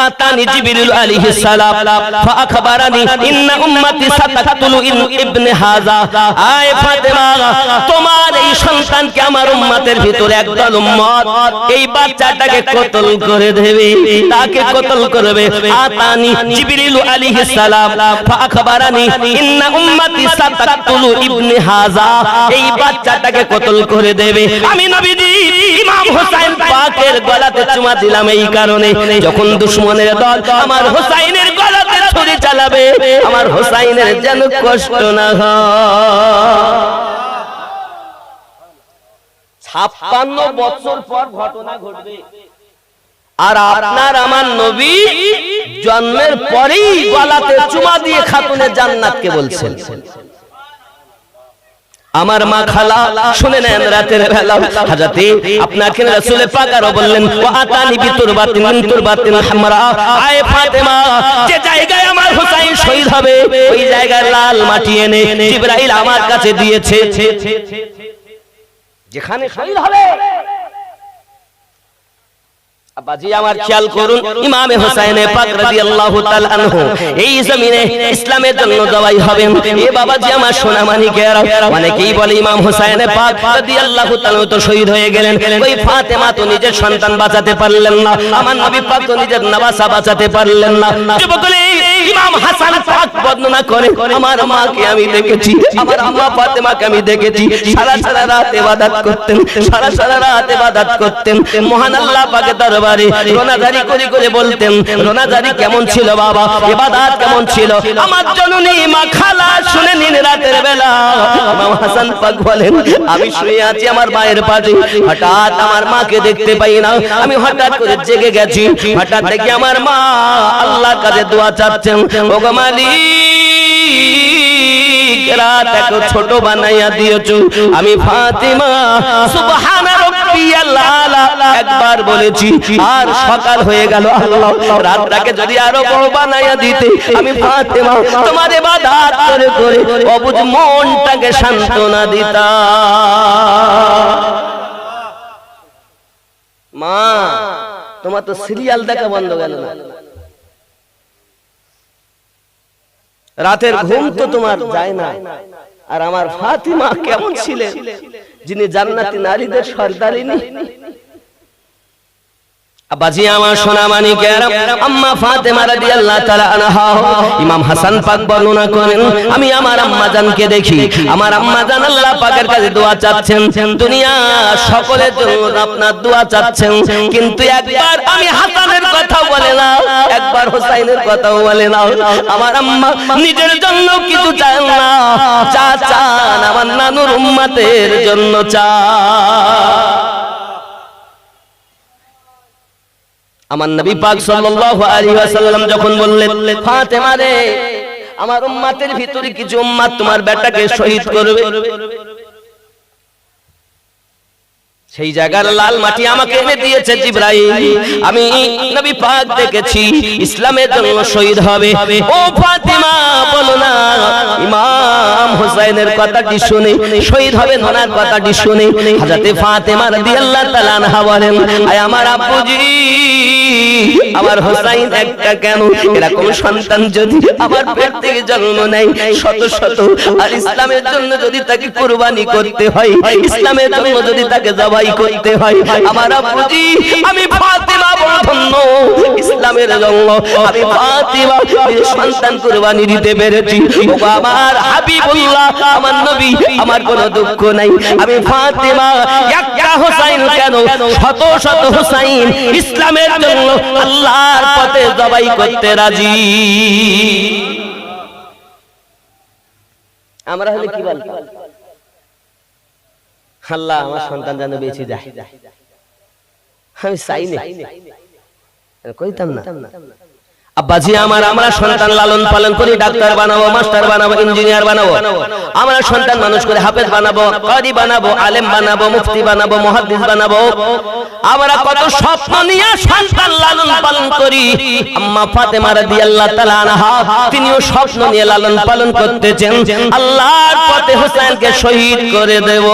আতানি জিবরিল আলাইহিস সালাম ফাআখবারানি ইন্না উম্মতি সাতাকতুলু ইবনে হাযা। আয় ফাতেমা, তোমার এই সন্তানকে আমার উম্মতের ভিতরে একদল উম্মত এই বাচ্চাটাকে কতল করে দেবে, তাকে কতল করবে। আতানি জিবরিল আলাইহিস সালাম ফাআখবারানি ইন্না উম্মতি সাতাকতুলু ইবনে হাযা, এই বাচ্চাটাকে কতল করে দেবে। আমি নবীজি ইমাম হোসেন পাকের গলাতে চুমা দিলাম এই কারণে, যখন দুশমনের দল আমার হোসাইনের গলাতে ছুরি চালাবে, আমার হোসাইনের যেন কষ্ট না হয়। 56 বছর পর ঘটনা ঘটবে, আর আপনার আমার নবী জন্মের পরেই গলাতে চুমা দিয়ে খাতুনে জান্নাতকে বলছেন। আমার মা খালা শুনে নেন, রাতের বেলা হাজরাতে আপনাকে রাসূল পাক আরো বললেন, ওয়া আতানি বিতুরবাতিন মিন তুরবাতিন হামরা। আয় ফাতেমা, যে জায়গায় আমার হুসাইন শহীদ হবে ওই জায়গায় লাল মাটি এনে জিবরাইল আমার কাছে দিয়েছে, যেখানে শহীদ হবে। আব্বাজি আমার খেয়াল করুন, ইমামে হোসেন পাক রাদিয়াল্লাহু তাআলা আনহু এই জমিনে ইসলামের জন্য জবাই হবেন। এ বাবাজি আমার সোনা মানিকেরা, অনেকেই বলে ইমাম হোসেন পাক রাদিয়াল্লাহু তাআলা তো শহীদ হয়ে গেলেন, ওই ফাতেমা তো নিজের সন্তান বাঁচাতে পারলেন না, আমার নবী পাক তো নিজের নওয়াসা বাঁচাতে পারলেন না। যুবকরা, ইমাম হাসান পাক বর্ণনা করে, আমার মাকে আমি দেখেছি, আমার আম্মা ফাতেমাকে আমি দেখেছি, সারা সারা রাত ইবাদত করতেন, সারা সারা রাত ইবাদত করতেন, মহান আল্লাহ পাকের দরবারে রোনাজারি করে করে বলতেন। রোনাজারি কেমন ছিল বাবা, ইবাদত কেমন ছিল? আমার জননী মা খালা শুনে নিন, রাতের বেলা ইমাম হাসান পাক বলেন, আমি শুয়ে আছি আমার মায়ের পাশে, হঠাৎ আমার মাকে দেখতে পাই না, আমি হঠাৎ করে জেগে গেছি, হঠাৎ দেখি আমার মা আল্লাহর কাছে দোয়া চাচ্ছেন, ওগো মালিক, রাত এত ছোট বানাইয়া দিয়েছো, আমি ফাতেমা সুবহানা রাব্বিয়াল আলা একবার বলেছি আর সকাল হয়ে গেল, আল্লাহ রাতটাকে যদি আরো বড় বানাইয়া দিতে, আমি ফাতেমা তোমার ইবাদত করে করে অবুঝ মনটাকে সান্ত্বনা দিতাম। মা, তোমার তো সিরিয়াল দেখা বন্ধ গেল না, রাতের ঘুম তো তোমার যায় না। আর আমার ফাতিমা কেমন ছিলেন, যিনি জান্নাতি নারীদের সর্দারিনী। আব্বাজি আমার সোনা মানিকেরা, আম্মা ফাতেমা রাদিয়াল্লাহু তাআলা আনহা, ইমাম হাসান পাক বর্ণনা করেন, আমি আমার আম্মা জানকে দেখি, আমার আম্মা জান আল্লাহ পাকের কাছে দোয়া চাচ্ছেন, দুনিয়া সকলের জন্য আপনার দোয়া চাচ্ছেন, কিন্তু একবার আমি হাসানের কথা বলে না, একবার হোসাইনের কথাও বলে না। আমার আম্মা নিজের জন্য কিছু চান না, চান আমার নানুর উম্মতের জন্য চান। আমার নবী পাক সাল্লাল্লাহু আলাইহি ওয়াসাল্লাম যখন বললেন, ফাতেমা রে, আমার উম্মতের ভিতরে কিছু উম্মত তোমার বেটাকে শহীদ করবে, সেই জায়গার লাল মাটি আমাকে এনে দিয়েছে জিবরাইল, আমি নবী পাক দেখেছি ইসলামের জন্য শহীদ হবে। ও ফাতিমা, বলো না, ইমাম হোসেনের কথাটি শুনে শহীদ হবে ওনার কথাটি শুনে হযরতে ফাতেমা রাদিয়াল্লাহু তাআলা আনহা বলেন, আয় আমার আব্বুজি, আমার হোসেন একটা কেন, এরকম সন্তান যদি আমার পেট থেকে জন্ম নেয় শত শত, আর ইসলামের জন্য যদি তাকে কুরবানি করতে হয়, ইসলামের জন্য যদি তাকে জবাই জবাই করতে হয়। আমার আব্বুজি আমি ফাতেমা বড় ধন্য, ইসলামের জন্য আমি ফাতেমা সন্তান কুরবানি দিতে পেরেছি। ও আমার হাবিবুল্লাহ, আমার নবী, আমার কোনো দুঃখ নাই। আমি ফাতেমা একটা হোসাইন কেন শত শত হোসাইন ইসলামের জন্য আল্লাহর পথে জবাই করতে রাজি। আমরা হলে কি বলতাম? আল্লাহ আমার সন্তান যেন বেঁচে যায়, আমি চাই না, কইতাম না। আব্বাজি আমার, আমরা সন্তান লালন পালন করি, ডাক্তার বানাবো, মাস্টার বানাবো, ইঞ্জিনিয়ার বানাবো, আমরা সন্তান মানুষ করে হাফেজ বানাবো, কারি বানাবো, আলেম বানাবো, মুফতি বানাবো, মুহাদ্দিস বানাবো। আমরা কত স্বপ্ন নিয়ে সন্তান লালন পালন করি। আম্মা ফাতেমা রাদিয়াল্লাহু তাআলা আনহা তিনিও স্বপ্ন নিয়ে লালন পালন করতেছেন, আল্লাহর পথে হোসেনকে শহীদ করে দেব,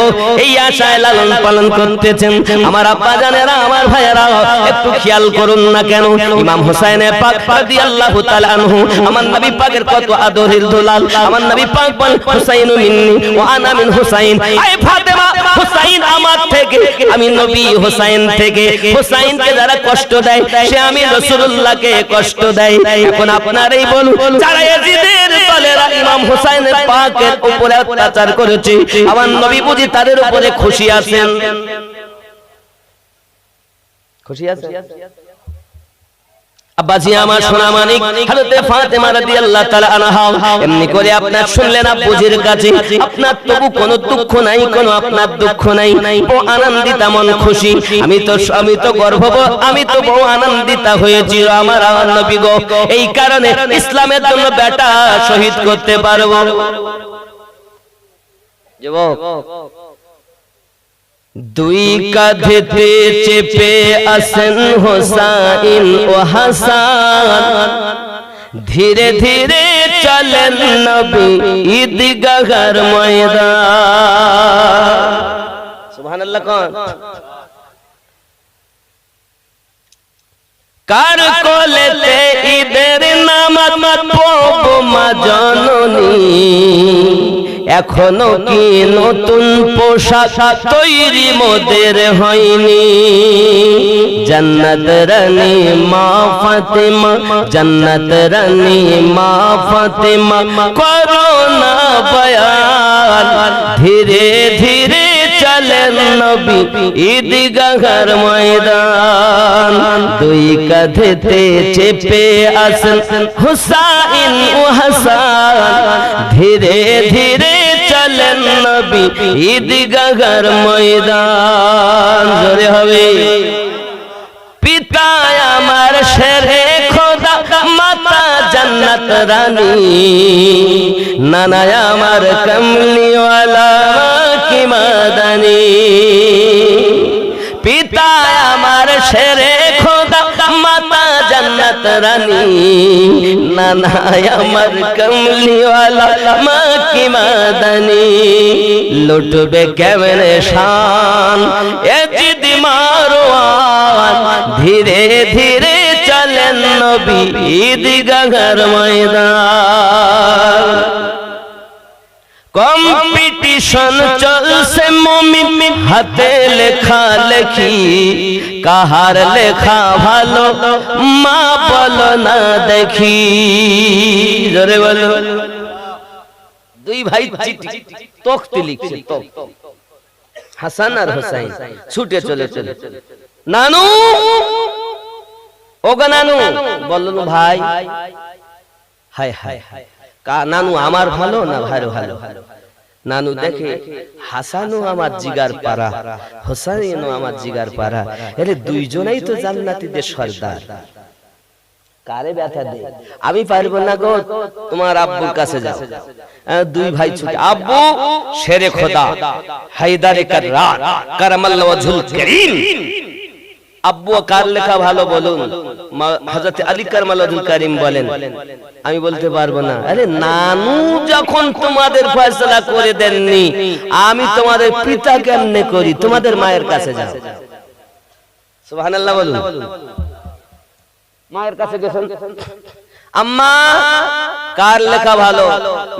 এই আশায় লালন পালন করতেছেন। আমার আব্বা জানেরা, আমার ভাইয়েরা, একটু খেয়াল করুন না কেন ইমাম হোসেনের পাক রাদিয়াল্লাহু তাআলা আনহু, আমার নবী পাকের কত আদরের দুলাল। আমার নবী পাক বলেন হুসাইনু মিন্নি ওয়া আনা মিন হুসাইন। আয় ফাতেমা, হুসাইন আমার থেকে, আমি নবী হুসাইন থেকে। হুসাইনকে যারা কষ্ট দেয় সে আমি রাসূলুল্লাহকে কষ্ট দেয়। এখন আপনারাই বলুন, যারা ইয়াজিদের দলেরা ইমাম হুসাইনের পাকের উপরে অত্যাচার করেছে, আমার নবী বুঝি তাদের উপরে খুশি আছেন? খুশি আছেন? আব্বাজি আমার সোনা মানিক হযরতে ফাতেমা রাদিয়াল্লাহু তাআলা আনহা এমনি করে আপনার শুনলেন আব্বুজির কাছে, আপনার তবু কোনো দুঃখ নাই, কোনো আপনার দুঃখ নাই, ও আনন্দিতা মন খুশি। আমি তো গর্ববোধ, আমি তো বড় আনন্দিতা হয়েছি আমার নবী গো, এই কারণে ইসলামের জন্য বেটা শহীদ করতে পারবো। যুবক, দুই কাঁধেতে চেপে আসেন হোসাইন ও হাসান, ধীরে ধীরে চলেন নবী ঈদগাহর ময়দান। সুবহানাল্লাহ কোন? কার কোলেতে ঈদের নামাজ পড়বো মা জননী, এখনো কি নতুন পোশাক তৈরি মোদের হয়নি। জান্নাত রানী মা ফাতেমা, জান্নাত রানী মা ফাতেমা, করো না বয়ান, ধীরে ধীরে চলেন নবী ঈদগাহর ময়দান। দুই কাঁধেতে চেপে আসেন হুসাইন ও হাসান, ধীরে ধীরে চলেন নবী ঈদগাহর ময়দান। জোরে হবে। পিতা আমার শেরে খোদা, মাতা জান্নাত রানী, নানা আমার কমলিওয়ালা কি মাদানী। পিতা আমার শেরে খোদা, মাতা জান্নাত রানী, নানা আমার কমলিওয়ালা মা কি মাদানী। লুটবে কেমনে শান ইয়াজিদ মারওয়ান, ধীরে ধীরে চলেন নবী ঈদগাহর ময়দান। কম্পিটিশন চলছে মুমিন হাতে লেখা লেখি, কাহার লেখা ভালো মা বলো না দেখি। জোরে বলো। দুই ভাই তখতি লিখছে, হাসান আর হোসাইন ছুটে চলে চলে, নানু ওগো নানু, বলল ভাই, হায় হায় হায়, নানু আমার ভালো না ভাইয়ের ভালো? নানু দেখে হাসানও আমার জিগার পারা, হোসাইনও আমার জিগার পারা, এরে দুইজনেই তো জান্নাতীদের সর্দার, কারে ব্যথা দে? আমি পারবো না গো, তোমার আব্বুর কাছে যাও। দুই ভাই ছুটে, আব্বু শেরে খোদা হায়দারে কাররার কারামাল্লাহু ওয়াজহুল কারীম। আব্বু কার লেখা ভালো বলুন? হযরত আলী কারামাল্লাহুল কারীম বলেন, আমি বলতে পারবো না। আরে নানু যখন তোমাদের ফয়সালা করে দেননি, আমি তোমাদের পিতা কেমনে করি? তোমাদের মায়ের কাছে যাও। সুবহানাল্লাহ বলুন। মায়ের কাছে গেছেন, আম্মা কার লেখা ভালো?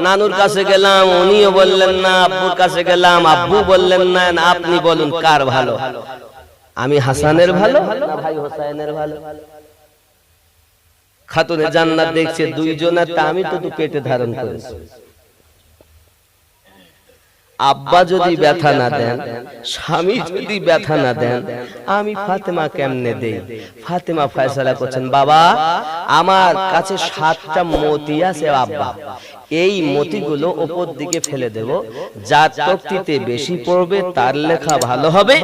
নানুর কাছে গেলাম, উনিও বললেন না। আব্বুর কাছে গেলাম, আব্বু বললেন না। আপনি বলুন কার ভালো? আমি হাসানের ভালো না ভাই হোসাইনের ভালো? খাতুনে জান্নাত দেখছে দুইজনের, তা আমি তো পেটে ধারণ করেছি। আব্বা যদি ব্যথা না দেন, স্বামী যদি ব্যথা না দেন, আমি ফাতেমা কেমনে দেই? ফাতেমা ফয়সালা করছেন, বাবা আমার কাছে 7টা মতি আছে আব্বা, এই মতিগুলো উপর দিকে ফেলে দেব, যার তকতিতে বেশি পড়বে তার লেখা ভালো হবে,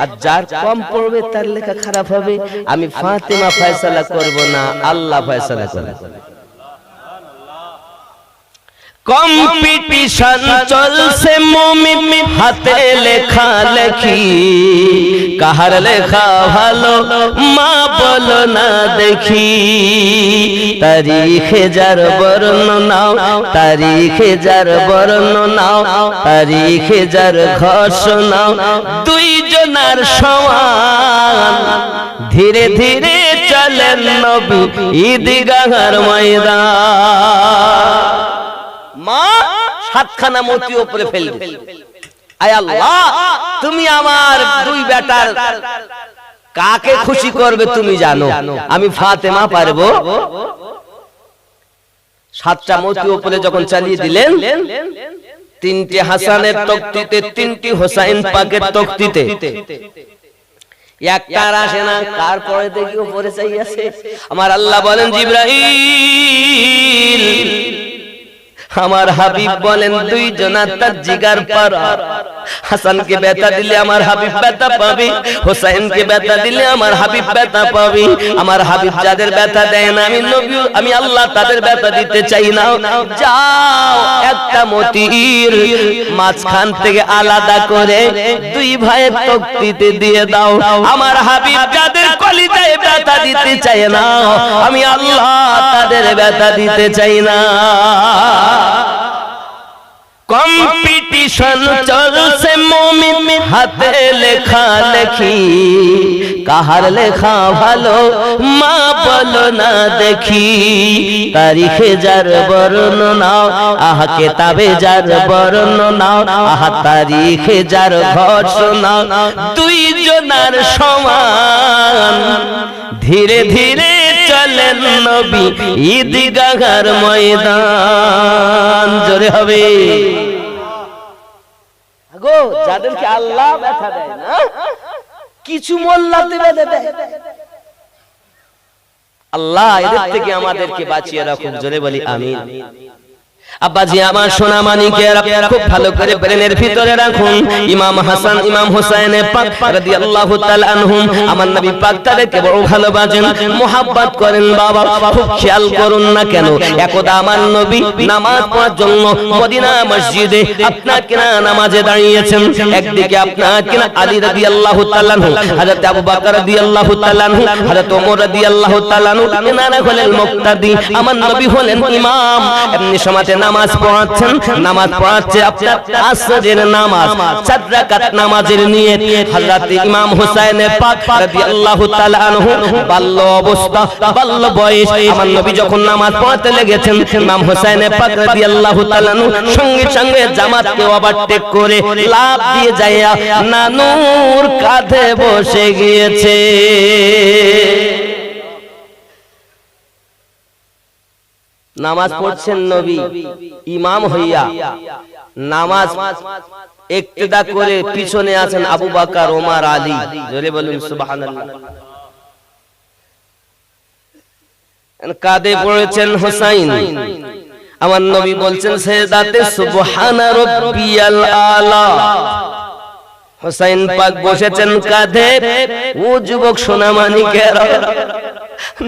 আর যার কম পড়বে তার লেখা খারাপ হবে। আমি ফাতেমা ফয়সালা করব না, আল্লাহ ফয়সালা করবে। কম্পিটিশন চলছে মুমিন হাতে লেখা লেখি, কাহার লেখা ভালো মা বলো না দেখি। তারিখে যার বর্ণ নাও, তারিখে যার বর্ণ নাও, তারিখে যার ঘোষণাও, দুইজনার সমান। ধীরে ধীরে চলেন নবী ঈদগাহর ময়দান। মা 7খানা মতি উপরে ফেল দিল। আয় আল্লাহ, তুমি আমার দুই বেটার কাকে খুশি করবে তুমি জানো, আমি ফাতেমা পারবো। 7টা মতি উপরে যখন চালিয়ে দিলেন, 3টি হাসানের তকতিতে, 3টি হোসাইন পাকের তকতিতে, একটা আসে না। কার পরে দেখি উপরে চাই আছে। আমার আল্লাহ বলেন, জিবরাইল আমার হাবিব বলেন, দুইজনা তার জিগার পার। হাসানকে ব্যথা দিলে আমার হাবিব ব্যথা পাবে, হোসেনকে ব্যথা দিলে আমার হাবিব ব্যথা পাবে। আমার হাবিব যাদের ব্যথা দেয় না, আমি নবী, আমি আল্লাহ তাদের ব্যথা দিতে চাই না। যাও একটা মতির মাঝখান থেকে আলাদা করে দুই ভাইয়ের তকতিতে দিয়ে দাও। আমার হাবিব যাদের কলিজায় ব্যথা দিতে চায় না, আমি আল্লাহ তাদের ব্যথা দিতে চাই না। কম্পিটিশন চলছে মুমিন হাতে লেখা লেখি, কাহার লেখা ভালো মা বলো না দেখি। তারিখে যার বর্ণ নাও, আহা কেতাবে যার বর্ণ নাও, আহা তারিখে যার ঘোষণা, দুইজনার সমান। ধীরে ধীরে চলেন নবী ঈদগাহর ময়দান। জোরে হবে গো, যাদেরকে আল্লাহ ব্যথা দেয় না, কিছু মোল্লাতে বেঁধে দেয়। আল্লাহ এদের থেকে আমাদেরকে বাঁচিয়ে রাখুন। জোরে বলি আমিন। আব্বাজি আমার সোনা মানিকেরা খুব ভালো করে ব্রেনের ভিতরে রাখুন। ইমাম হাসান ইমাম হুসাইনের পাক রাদিয়াল্লাহু তাআলা আনহুম, আমার নবী পাক তাদেরকে বড় ভালোবাসেন, মুহাব্বত করেন। বাবা খুব খেয়াল করুন না কেন, একদা আমার নবী নামাজ পড়ার জন্য মদিনা মসজিদে আপনার কিনা নামাজে দাঁড়িয়েছেন। একদিকে আপনার কিনা আলী রাদিয়াল্লাহু তাআলা আনহু, হযরত আবু বকর রাদিয়াল্লাহু তাআলা আনহু, হযরত ওমর রাদিয়াল্লাহু তাআলা আনহু, এনারা হলেন মুক্তাদি, আমার নবী হলেন ইমাম। এমনি সময়তে নামাজ পড়াচ্ছেন, নামাজ পড়াচ্ছে আপনার আসরের নামাজ, 4 রাকাত নামাজের নিয়ত। হযরত ইমাম হুসাইনের পাক রাদিয়াল্লাহু তাআলা আনহু বাল্য অবস্থা, বাল্য বয়স, আমার নবী যখন নামাজ পড়াতে লেগেছেন, ইমাম হুসাইনের পাক রাদিয়াল্লাহু তাআলা আনহু সঙ্গে সঙ্গে জামাতকে ওভারটেক করে লাফ দিয়ে যাইয়া নানুর কাঁধে বসে গিয়েছে। নামাজ পড়ছেন নবী ইমাম হইয়া, নামাজ ইক্তেদা করে পিছনে আছেন আবু বকর, ওমর, আলী। জোরে বলুন সুবহানাল্লাহ। কাঁধে পড়েছেন হুসাইন, আমার নবী বলছেন সেজদাতে সুবহানা রাব্বিয়াল আলা। হুসাইন পাক বসেছেন কাঁধে। ও যুবক সোনামানিকেরা,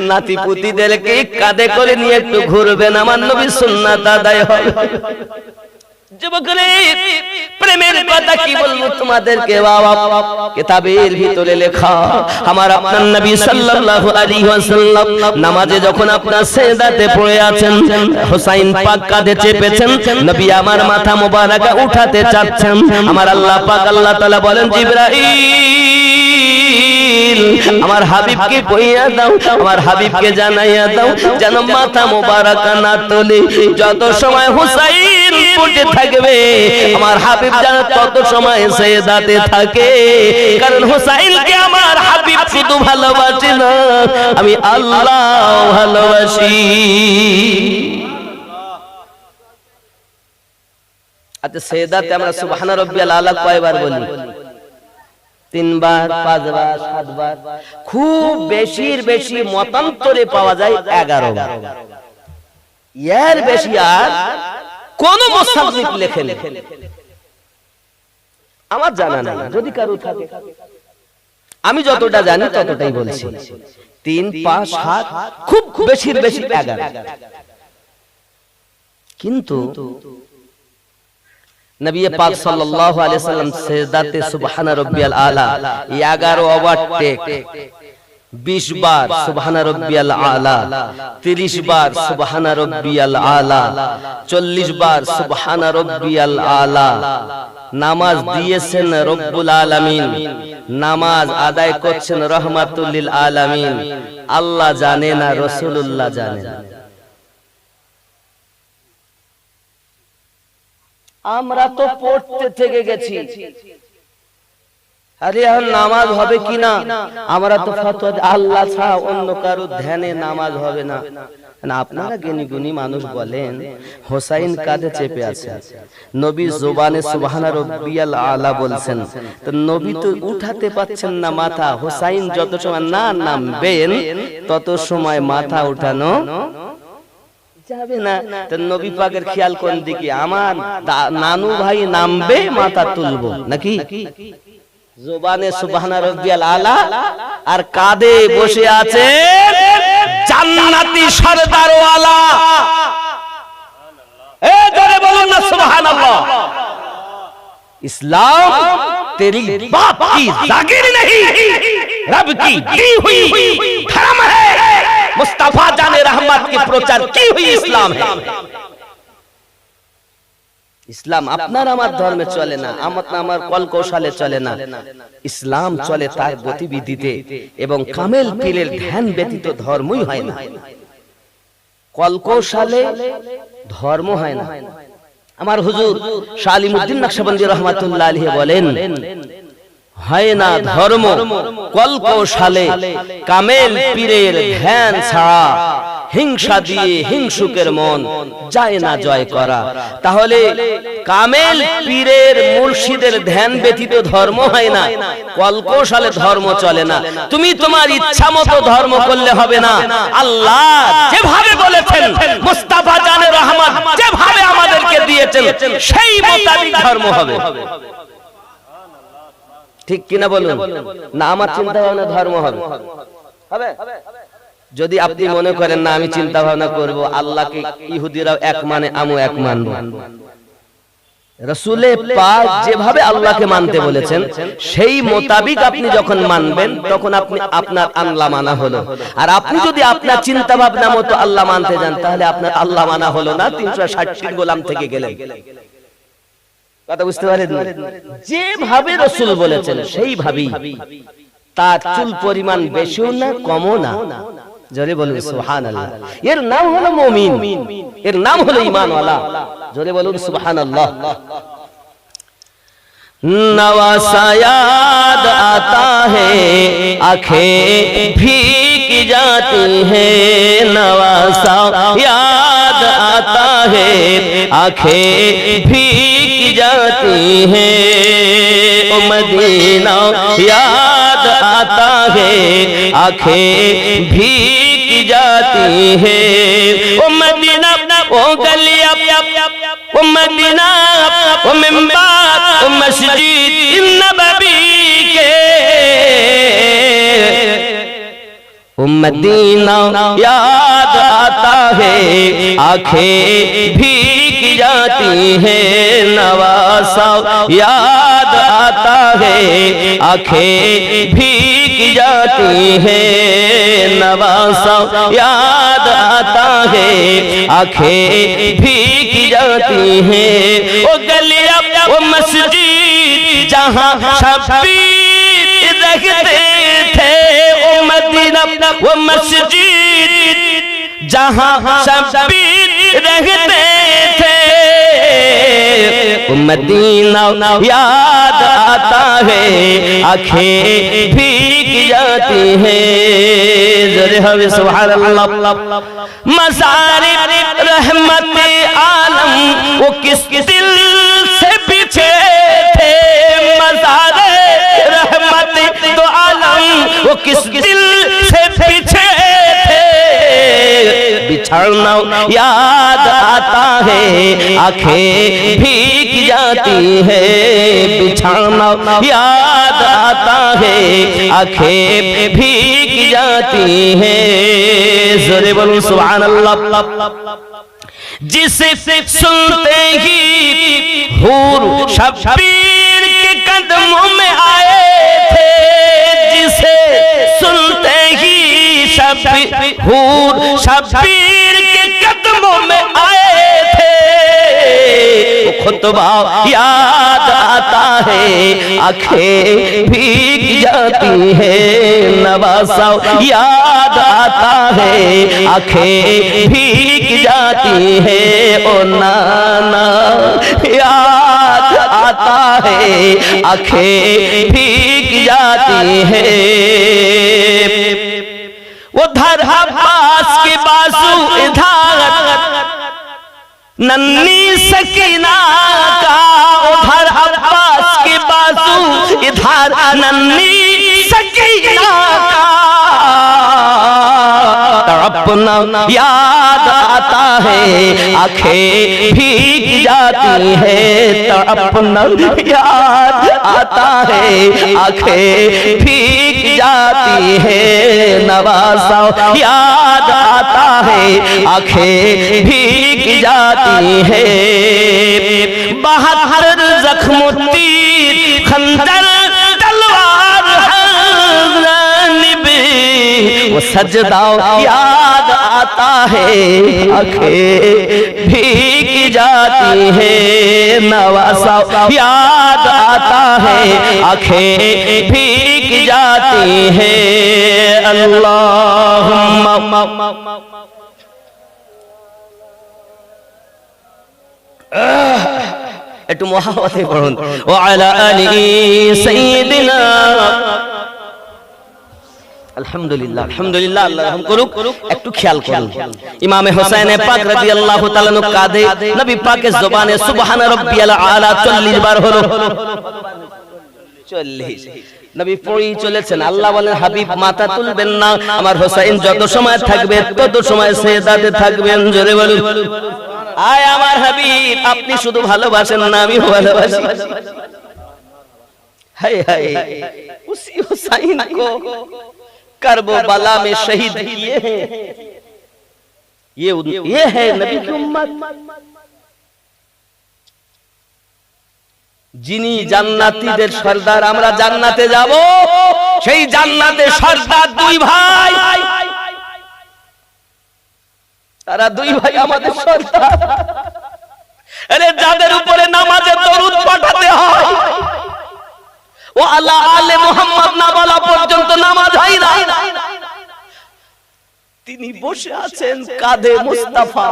নাতি পুতিদেরকে কাঁধে করে নিয়ে একটু ঘুরবেন, আমার নবী সুন্নাত আদায় হবে। যুবকরে প্রেমের কথা কি বলবো তোমাদেরকে বাবা, কিতাবের ভিতরে লেখা আমার আপনার নবী সাল্লাল্লাহু আলাইহি ওয়াসাল্লাম নামাজে যখন আপনার সিজদাতে পড়ে আছেন, হুসাইন পাক কাঁধে চেপেছেন, নবী আমার মাথা মোবারকা উঠাতে চাচ্ছেন। আমার আল্লাহ পাক আল্লাহ তাআলা বলেন, জিবরাইল হুসাইল আমার হাবিবকে বইয়া দাও, আমার হাবিবকে জানাইয়া দাও যেন মাথা মোবারক না তোলে। যত সময় হুসাইল পড়তে থাকবে আমার হাবিব যেন তত সময় সেজদাতে থাকে, কারণ হুসাইলকে আমার হাবিব শুধু ভালোবাসে না, আমি আল্লাহ ভালোবাসি। আচ্ছা সেজদাতে আমরা সুবহান রাব্বিয়াল আলা কয়বার বলি? 3 বার, 5 বার, 7 বার, খুব বেশির বেশি মতান্তরে পাওয়া যায় 11 বার। এর বেশি আর কোন মুসান্নিফ লেখেন আমার জানা নাই, যদি কারো থাকে। আমি যতটা জানি ততটাই বলছি। 3, 5, 7, খুব বেশির বেশি 11। কিন্তু নবী পাক সাল্লাল্লাহু আলাইহি সাল্লাম সিজদাতে সুবহান রাব্বিয়াল আলা 11 ওভারটেক, 20 বার সুবহান রাব্বিয়াল আলা, 30 বার সুবহান রাব্বিয়াল আলা, 40 বার সুবহান রাব্বিয়াল আলা। নামাজ দিয়েছেন রব্বুল আলামিন, নামাজ আদায় করছেন রহমাতুল লিল আলামিন। আল্লাহ জানে না, রাসূলুল্লাহ জানে না। আমরা তো পড়তে থেকে গেছি, আরে আর নামাজ হবে কিনা আমরা তো ফতোয়া, আল্লাহ ছাড়া অন্য কারো ধ্যানে নামাজ হবে না। না, আপনারা জ্ঞানী গুণী মানুষ বলেন হোসাইন কাঁধে চেপে আছে, নবী জবানে সুবহান রাব্বিয়াল আলা বলছেন, তো নবী তো উঠাতে পাচ্ছেন না মাথা। হোসাইন যত সময় না নামবেন তত সময় মাথা উঠানো যাবে না। তো নবী পাকের খেয়াল কোন দিকে? আমার নানু ভাই নামবে মাথা তুলবো নাকি? জবানে সুবহান রাব্বিয়াল আলা আর কাঁধে বসে আছে জান্নাতি সরদার ওয়ালা। এ জোরে বলুন না সুবহানাল্লাহ। ইসলাম तेरी बाप की जागीर नहीं, रब की दी हुई धर्म है। मुस्तफा जाने रहमत की प्रचार की हुई इस्लाम है। ইসলাম আপনার আমার ধর্মে চলে না, আমার কল কৌশলে চলে না। ইসলাম চলে তার গতিবিধিতে, এবং কামেল পীরের ধ্যান ব্যতীত ধর্মই হয় না। কল কৌশলে ধর্ম হয় না। আমার হুজুর শাহ আলিমউদ্দিন নকশবন্দি রাহমাতুল্লাহ আলাইহি বলেন, হয় না ধর্ম কল কৌশলে, কামেল পীরের ধ্যান ছাড়া হিংসা দিয়ে হিংসুকের মন যায় না জয় করা। তাহলে কামেল পীরের মুর্শিদের ধ্যান ব্যতীত ধর্ম হয় না, কল কৌশলে ধর্ম চলে না। তুমি তোমার ইচ্ছা মতো ধর্ম করলে হবে না। আল্লাহ যেভাবে বলেছেন, মুস্তাফা জানে রহমত যেভাবে আমাদেরকে দিয়েছেন, সেই মোতাবেক ধর্ম হবে। ঠিক কিনা বলুন? না আমার চিন্তা ভাবনা ধর্ম হবে? যদি আপনি মনে করেন না আমি চিন্তা ভাবনা করব আল্লাহকে ইহুদিরাও এক মানে আমিও এক মানব, রাসূলে পাক যেভাবে আল্লাহকে মানতে বলেছেন সেই মোতাবিক আপনি যখন মানবেন তখন আপনি আপনার আল্লাহ মানা হলো। আর আপনি যদি আপনার চিন্তা ভাবনা মতো আল্লাহ মানতে যান তাহলে আপনার আল্লাহ মানা হলো না, 360 গোলাম থেকে গেলেন। কথা বুঝতে পারেন? যেভাবে রাসূল বলেছেন সেইভাবেই, তার চুল পরিমাণ বেশিও না কমও না। জোরে বলুন সুবহানাল্লাহ। এর নাম হলো মুমিন, এর নাম হলো ঈমানওয়ালা। জোরে বলুন সুবহানাল্লাহ। नवासा याद आता है आंखें भीग जाती हैं, नवासा याद आता है आंखें भीग जाती हैं, ओ मदीना याद आता है आंखें भीग जाती हैं, ओ मदीना ओ गलियां ओ मदीना ओ मिंबर ओ मस्जिद नबवी के, ओ मदीना याद आता है आंखें भीग जाती हैं, नवासा याद आता है आंखें भीग जाती हैं, नवासा याद आता है आंखें भीग जाती हैं, ओ गलियां ओ मस्जिद जहां शब्बीर रहते थे वो मदीना वो मस्जिद जहां शब्बीर रहते थे मदीना याद आता है आंखें भीग जाती हैं ज़रे हवे सुभान अल्लाह मज़ारे रहमत आलम वो किस दिल से पीछे थे मज़ारे रहमत तो आलम वो किस दिल से पीछे बिछड़ना याद आता है आंखें भीग जाती है बिछड़ना याद आता है आंखें भीग जाती है ज़ोरे बोलो सुभान अल्लाह जिसे सुनते ही हूर शब्बीर के कदमों में आए थे जिसे सुनते ही हूर शब्बीर के कदमों में आए थे वो खुतबा याद आता है आंखें भीग जाती है नवासा याद आता है आंखें भीग जाती है ओ नाना याद आता है आंखें भीग जाती है उधर अब्बास के बाजू इधर नन्ही सकीना का उधर अब्बास के बाजू इधर नन्ही सकीना का अपना याद आता है आंखें भीग जाती है अपना याद आता है आंखें भीग जाती है नवासा याद आता है आंखें भीग जाती है बहादुर जख्म तीर खंजर तलवार वो सजदा याद आता है आंखें भीग जाती है नवासा याद आता है आंखें भीग जाती है अल्लाहुम्मा একটু মুহাওয়াতে পড়ুন ওয়া আলা আলি সাইয়্যিদিনা আলহামদুলিল্লাহ আলহামদুলিল্লাহ আল্লাহ রহম করুক একটু খেয়াল করুন ইমামে হোসেন পাক রাদিয়াল্লাহু তাআলা নু কাঁদে নবী পাকের জবানে সুবহান রাব্বিয়াল আলা 40 বার হলো 40 নবী পড়ি চলেছেন আল্লাহ বলেন হাবিব মাথা তুলবেন না আমার হোসেন যত সময় থাকবে তত সময় সিজদাতে থাকবেন জোরে বলুন আয় আমার হাবিব আপনি শুধু ভালোবাসেন না আমিও ভালোবাসি হায় হায় उसी हुसैन को करबला में शहीद किए हैं ये है नबी की उम्मत যিনি জান্নাতীদের সরদার আমরা জান্নাতে যাব সেই জান্নাতের সরদার দুই ভাই তারা দুই ভাই আমাদের সরদার আরে যাদের উপরে নামাজে দরুদ পাঠাতে হয় ও আল্লাহ আলে মুহাম্মদ না বলা পর্যন্ত নামাজ হয় না তিনি বসে আছেন কাঁধে মুস্তাফা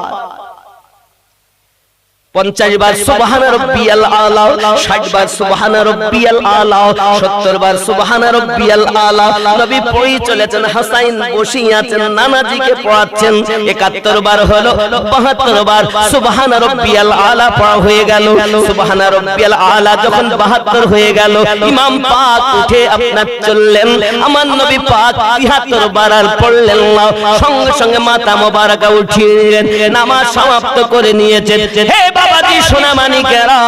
50 বার সুবহান রাব্বিয়াল আলা 60 বার সুবহান রাব্বিয়াল আলা 70 বার সুবহান রাব্বিয়াল আলা নবী পড়ি চলেছেন হাসাইন বসে আছেন নানাজিকে পড়াচ্ছেন 71 বার হলো 72 বার সুবহান রাব্বিয়াল আলা পড়া হয়ে গেল সুবহান রাব্বিয়াল আলা যখন 72 হয়ে গেল ইমাম পাক উঠে আপনার চললেন আমার নবী পাক 73 বার আর পড়লেন না সঙ্গে সঙ্গে মাথা মোবারকা উঠিয়ে নামাজ সমাপ্ত করে নিয়েছেন হে বাবাজি সোনা মানিকেরা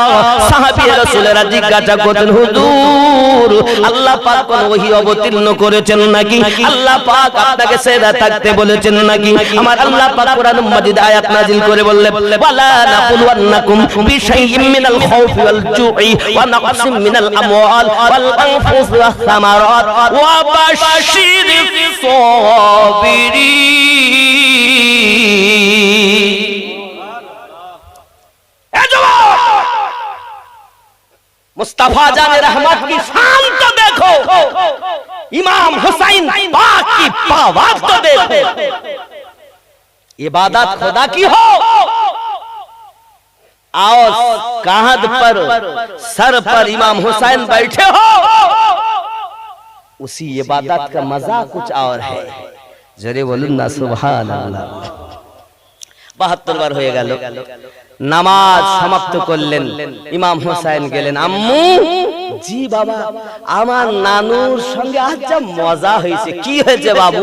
সাহাবী রাসূলেরা জিজ্ঞাসা করতেন হুজুর আল্লাহ পাক কোন ওহী অবতীর্ণ করেছেন নাকি আল্লাহ পাক আপনাকে সেজদা থাকতে বলেছেন নাকি আমার আল্লাহ পাক কোরআন মাজিদ আয়াত নাযিল করে বললেন ওয়ালা নাকুলুন্নাকুম বিশাইইম মিনাল খাউফি ওয়াল জুই ওয়া নাকসিম মিনাল আমওয়াল ওয়াল আনফুস ওয়াস সামারাত ওয়া বাশশিরিস সাবিরিন मुस्तफा जाने रहमत की शान तो देखो, इमाम हुसैन पाक की पावाज तो देखो। इबादत खुदा की हो, आओ कांध पर सर पर इमाम हुसैन बैठे हो, उसी इबादत का मजा कुछ और है। जरे बोलूं ना सुभान अल्लाह। 72 বার হয়ে গেল, নামাজ সমাপ্ত করলেন, ইমাম হোসেন গেলেন। আম্মু, জি বাবা, আমার নানুর সঙ্গে আজ যা মজা হয়েছে। কি হয়েছে বাবু?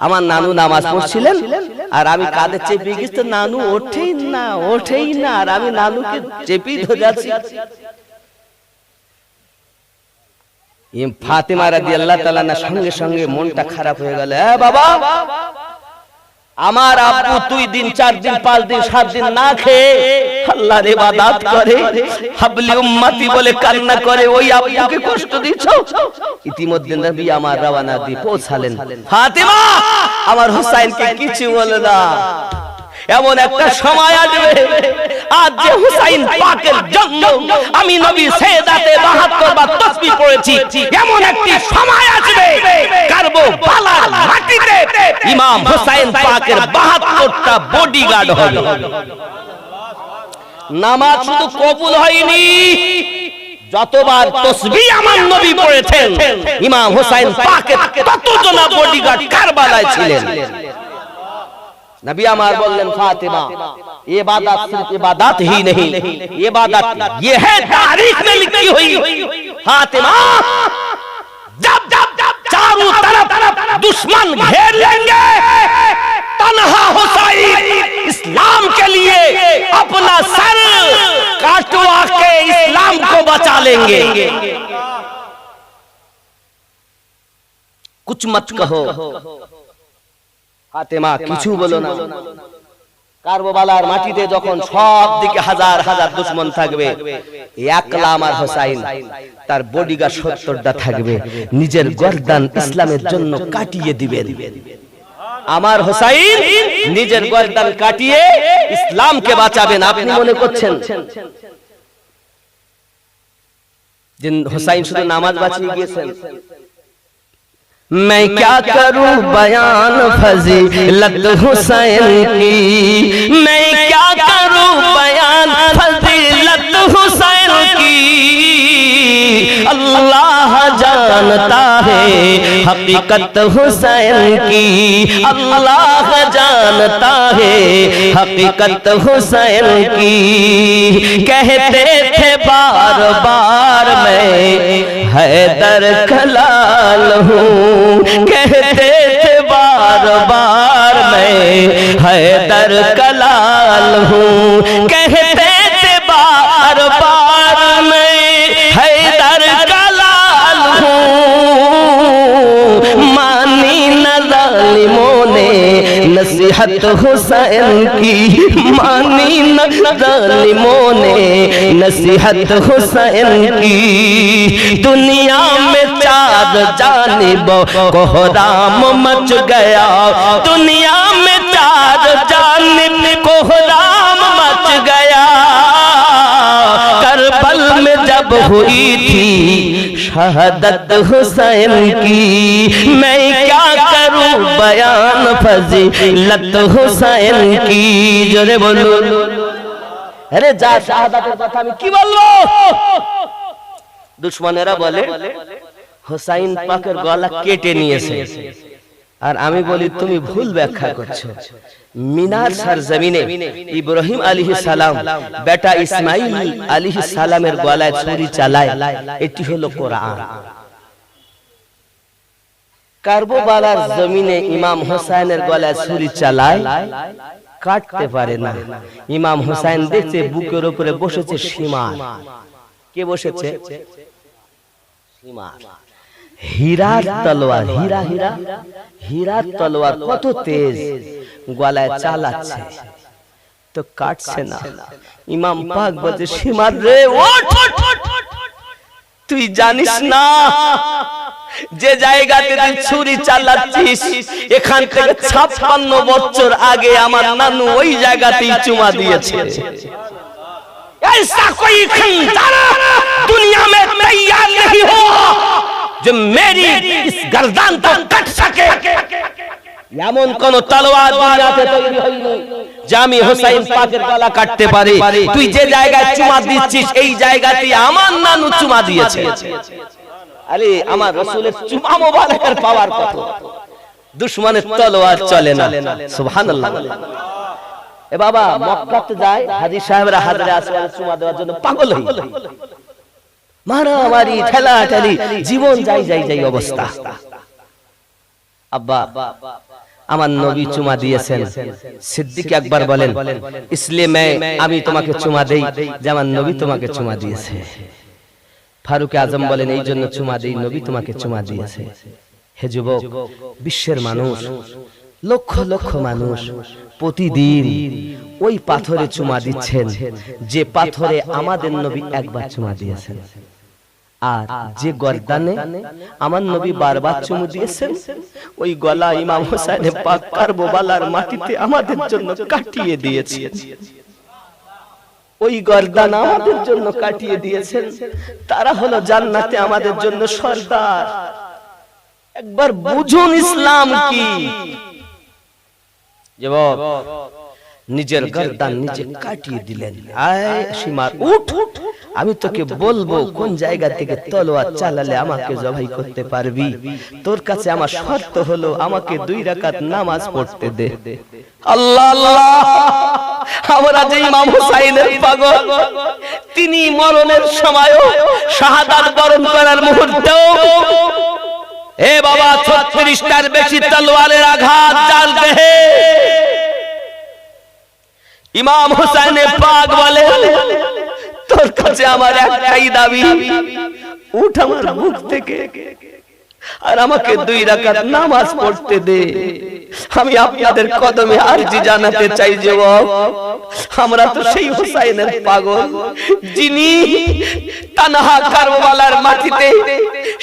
আমার নানু নামাজ পড়ছিলেন আর আমি কাঁধে চেপে গেছি, তো নানু ওঠেই না, আর আমি নানুকে চেপেই ধরে আছি। ফাতেমা রাদিয়াল্লাহু তাআলা না সঙ্গে সঙ্গে মনটা খারাপ হয়ে গেল। বাবা, আমার আব্বু 2 দিন 4 দিন 5 দিন 7 দিন না খেয়ে আল্লাহর ইবাদত করে, হাবলি উম্মতি বলে কান্না করে, ওই আব্বুকে কষ্ট দিচ্ছ। ইতিমধ্যে নবী আমার রওনা দিয়ে পৌঁছালেন। ফাতেমা, আমার হুসাইনকে কিছু বলে না, এমন একটা সময় আসবে আজ যে হুসাইন পাকের জন্য আমি নবী সেদাতে 72 বার তাসবিহ পড়েছি, এমন একটি সময় আসবে কারবালার মাটিতে ইমাম হুসাইন পাকের 72টা বডিগার্ড হবে। নামাজ শুধু কবুল হয়নি, যতবার তাসবিহ আমার নবী পড়েছেন ইমাম হুসাইন পাকের ততজন বডিগার্ড কারবালায় ছিলেন। नबी अमार बोलें फातिमा, इबादत सिर्फ इबादत ही नहीं, इबादत ये है तारीख में लिखी हुई। फातिमा, जब चारों तरफ दुश्मन घेर लेंगे, तन्हा हुसैन इस्लाम के लिए अपना सर काटवा के इस्लाम को बचा लेंगे। कुछ मत कहो ফাতেমা, কিছু বলো না। কারবালার মাটিতে যখন সব দিকে হাজার হাজার দুশমন থাকবে, একলা আমার হোসাইন, তার বডিগার্ড 70টা থাকবে, নিজের গর্দান ইসলামের জন্য কাটিয়ে দিবেন। আমার হোসাইন নিজের গর্দান কাটিয়ে ইসলামকে বাঁচাবেন। আপনি মনে করছেন যে হোসাইন শুধু নামাজ বাঁচিয়ে গিয়েছেন? मैं क्या करूं बयान फजीलत हुसैन की, मैं क्या करूं बयान फजीलत हुसैन की। अल्लाह जानता है हकीकत हुसैन की, अल्लाह जानता है हकीकत हुसैन की। कहते थे बार बार मैं हैदर कलाल हूँ, कहते थे बार बार मैं हैदर कलाल हूँ, कहते थे बार बार मैं हैदर कलाल हूँ। मानी न जालिमों ने नसीहत हुसैन की, मानी न जालिमों ने नसीहत हुसैन की। दुनिया में चार जानिब कोहराम मच गया, दुनिया में चार जानिब कोहराम मच गया। करबल में जब हुई थी शहादत हुसैन की, मैं क्या करूं बयान फजीलत हुसैन की। जोरे बोलो, अरे जा শাহাদাতের কথা আমি কি বলবো? দুশমনেরা বলে হোসাইন পাকের গলা কেটে নিয়েছে, আর আমি বলি তুমি ভুল ব্যাখ্যা করছো। মিনার সরজমিনে ইব্রাহিম আলাইহিস সালাম বেটা ইসমাইল আলাইহিস সালামের গলায় ছুরি চালায়, এটি হলো কোরআন। কারবালার জমিনে ইমাম হোসেনের গলায় ছুরি চালায়, কাটতে পারে না। ইমাম হোসেন দেখছে বুকের উপরে বসেছে সীমার। কে বসেছে? সীমার। হীরার তলোয়ার, হীরা হীরা হীরার তলোয়ার কত তেজ, গলায় চালাচ্ছে তো কাটছে না। ইমাম পাক বলছে সীমার রে ওঠ, তুই জানিস না যে জায়গাতে তুই ছুরি চালাচ্ছিস এখান থেকে 56 বছর আগে আমার নানু ওই জায়গাতেই চুমা দিয়েছে। ऐसा कोई खंजर दुनिया में तैयार नहीं हो जो मेरी इस गर्दन को कट सके। এমন কোন তলোয়ার দুনিয়াতে তৈরি হয়নি যে আমি হুসাইন পাকের গলা কাটতে পারি। তুই যে জায়গায় চুমা দিচ্ছিস এই জায়গাতে আমার নানু চুমা দিয়েছে। আরে আমার রাসূলের চুমা মোবারকের পাওয়ার কত, দুশমনের তলোয়ার চলে না। সুবহানাল্লাহ। এ বাবা মক্কাতে যায় হাজী সাহেবরা হাজরে আসওয়াদ চুমা দেওয়ার জন্য পাগল হয়ে মারামারি ঠেলাঠেলি জীবন যাই অবস্থা। আব্বা আমার নবী চুমা দিয়েছেন। সিদ্দিক একবার বলেন इसलिए আমি তোমাকে চুমা দেই যে আমার নবী তোমাকে চুমা দিয়েছে। ফারুক আজম বলেন এই জন্য চুমা দেই নবী তোমাকে চুমা দিয়েছে। হে যুবক, বিশ্বের মানুষ লক্ষ লক্ষ মানুষ প্রতিদিন ওই পাথরে চুমা দিচ্ছেন যে পাথরে আমাদের নবী একবার চুমা দিয়েছেন, আর যে গর্দানে আমার নবী বারবার চুমু দিয়েছেন ওই গলা ইমাম হোসেন পাক কারবালার মাটিতে আমাদের জন্য কাটিয়ে দিয়েছেন। ওই গর্দান আমাদের জন্য কাটিয়ে দিয়েছেন। তারা হলো জান্নাতে আমাদের জন্য সর্দার। একবার বুঝুন ইসলাম কি। যুবক নিজের গর্দান নিজে কাটিয়ে দিলেন। আয় সীমার উঠ, আমি তোকে বলবো কোন জায়গা থেকে তলোয়ার চালালে আমাকে জবাই করতে পারবি। তোর কাছে আমার শর্ত হলো আমাকে 2 রাকাত নামাজ পড়তে দে। আল্লাহ আল্লাহ। আমরা যে ইমাম হুসাইনের পাগল, তিনি মরণের সময়ও শাহাদাত বরণ করার মুহূর্তেও এ বাবা 36টার বেশি তলোয়ারের আঘাত জাল দেহে ইমাম হুসাইন পাক বলে তোর কাছে আমার একটাই দাবি, উঠ আমার বুক থেকে আর আমাকে 2 রাকাত নামাজ পড়তে দে। আমি আপনাদের কদমে আরজি জানাতে চাই যুবক, আমরা তো সেই হুসাইনের পাগল যিনি তানহা কারবালার মাটিতে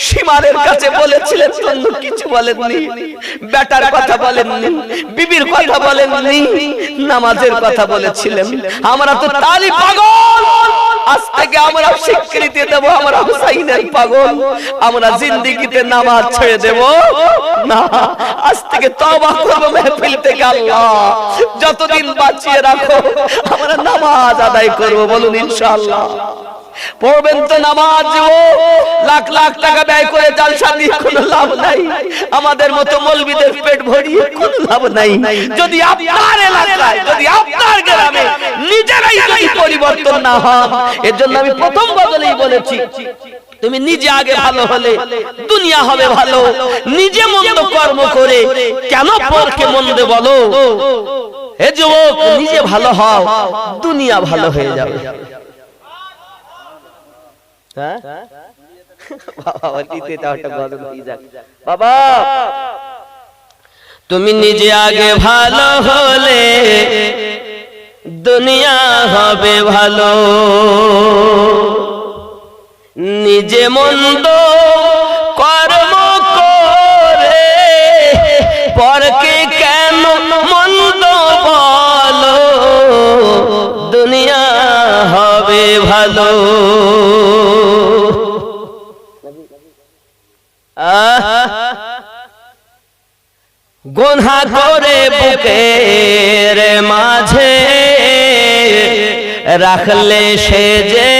সীমারের কাছে বলেছিলেন অন্য কিছু বলেননি, বেটার কথা বলেননি, বিবির কথা বলেননি, নামাজের কথা বলেছিলেন। আমরা তো তারই পাগল। আজ থেকে আমরা স্বীকৃতি দেব আমরা হুসাইনের পাগল। আমরা জিন্দেগিতে নামাজ ছেড়ে দেব না। আজ থেকে তওবা করব মাহফিল থেকে। আল্লাহ যতদিন বাঁচিয়ে রাখো আমরা নামাজ আদায় করব। বলুন ইনশাআল্লাহ। পড়বেন তো নামাজ। লাখ লাখ টাকা ব্যয় করে জালসা দিয়ে কোনো লাভ নাই। আমাদের মতো মৌলবীদের পেট ভরিয়ে কোনো লাভ নাই। যদি আপনার এলাকায়, যদি আপনার গ্রামে নিজেরাই যদি পরিবর্তন না হয়, এর জন্য আমি প্রথম বদলেই বলেছি তুমি নিজে আগে ভালো হলে দুনিয়া হবে ভালো। নিজে মন্দ কর্ম করে কেন পরকে মন্দ বলো? হে যুবক, নিজে ভালো হও, দুনিয়া ভালো হয়ে যাবে। বাবা তুমি নিজে আগে ভালো হলে দুনিয়া হবে ভালো। নিজে মন্দ কর্ম করে পরকে কেন মন্দ বলো? দুনিয়া হবে ভালো। গুনাহ করে বুকের মাঝে রাখলে সে যে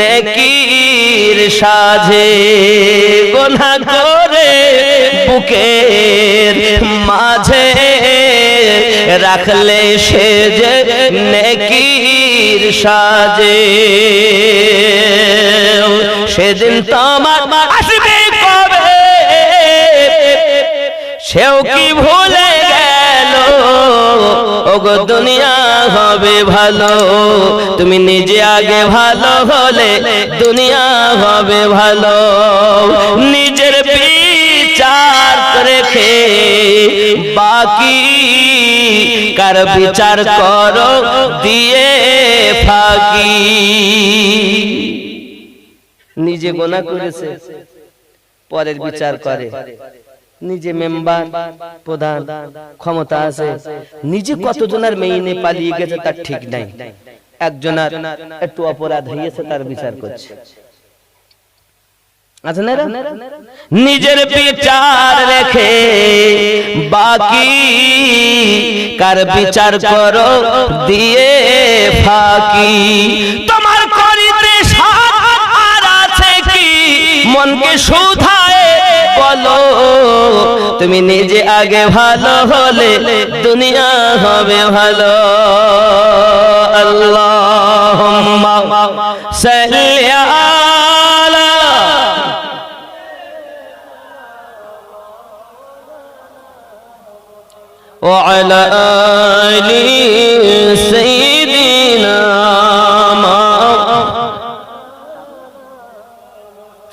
নেকির সাজে। গুনাহ করে বুকের মাঝে রাখলে সে যে নেকির সাজে। সেদিন তোমার আসবে কবে সেও কি ভুলে গেল? ওগো দুনিয়া হবে ভালো। তুমি নিজে আগে ভালো হলে দুনিয়া হবে ভালো। নিজের বিচার রেখে বাকি কার বিচার করো দিয়ে ফাঁকি। নিজে গুনাহ করেছে পরের বিচার করে। নিজে মেম্বার প্রধান ক্ষমতা আছে, নিজে কতজনের মেইনে পালিয়ে গেছে তার ঠিক নাই। একজনের একটু অপরাধ হয়েছে তার বিচার করছে। আচ্ছা না, নিজের বিচার রেখে বাকি কার বিচার করো দিয়ে ফাঁকি। তোমার করিতে সার আছে কি মনকে শুধায় বলো, তুমি নিজে আগে ভালো হলে দুনিয়া হবে ভালো। আল্লাহুম্মা সাল্লি আলা ওয়া আলা আলি সাইয়্যিদিনা।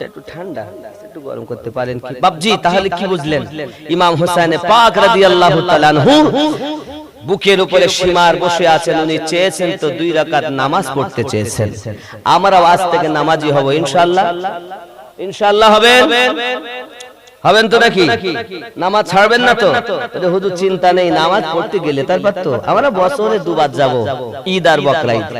একটু ঠান্ডা একটু গরম করতে পারেন কি বাবজি? তাহলে কি বুঝলেন? ইমাম হোসেন পাক রাদিয়াল্লাহু তাআলা আনহু বুকের উপরে সীমার বসে আছেন, উনি চেয়েছেন তো 2 রাকাত নামাজ পড়তে চেয়েছেন। আমরা আজ থেকে নামাজি হব ইনশাআল্লাহ। ইনশাআল্লাহ হবেন তো নাকি? নামাজ ছাড়বেন না তো? হুজুর চিন্তা নেই, নামাজ পড়তে গেলে তারপর তো আমরা বছরে 2 বার যাব, ঈদ আর বকরা ঈদ।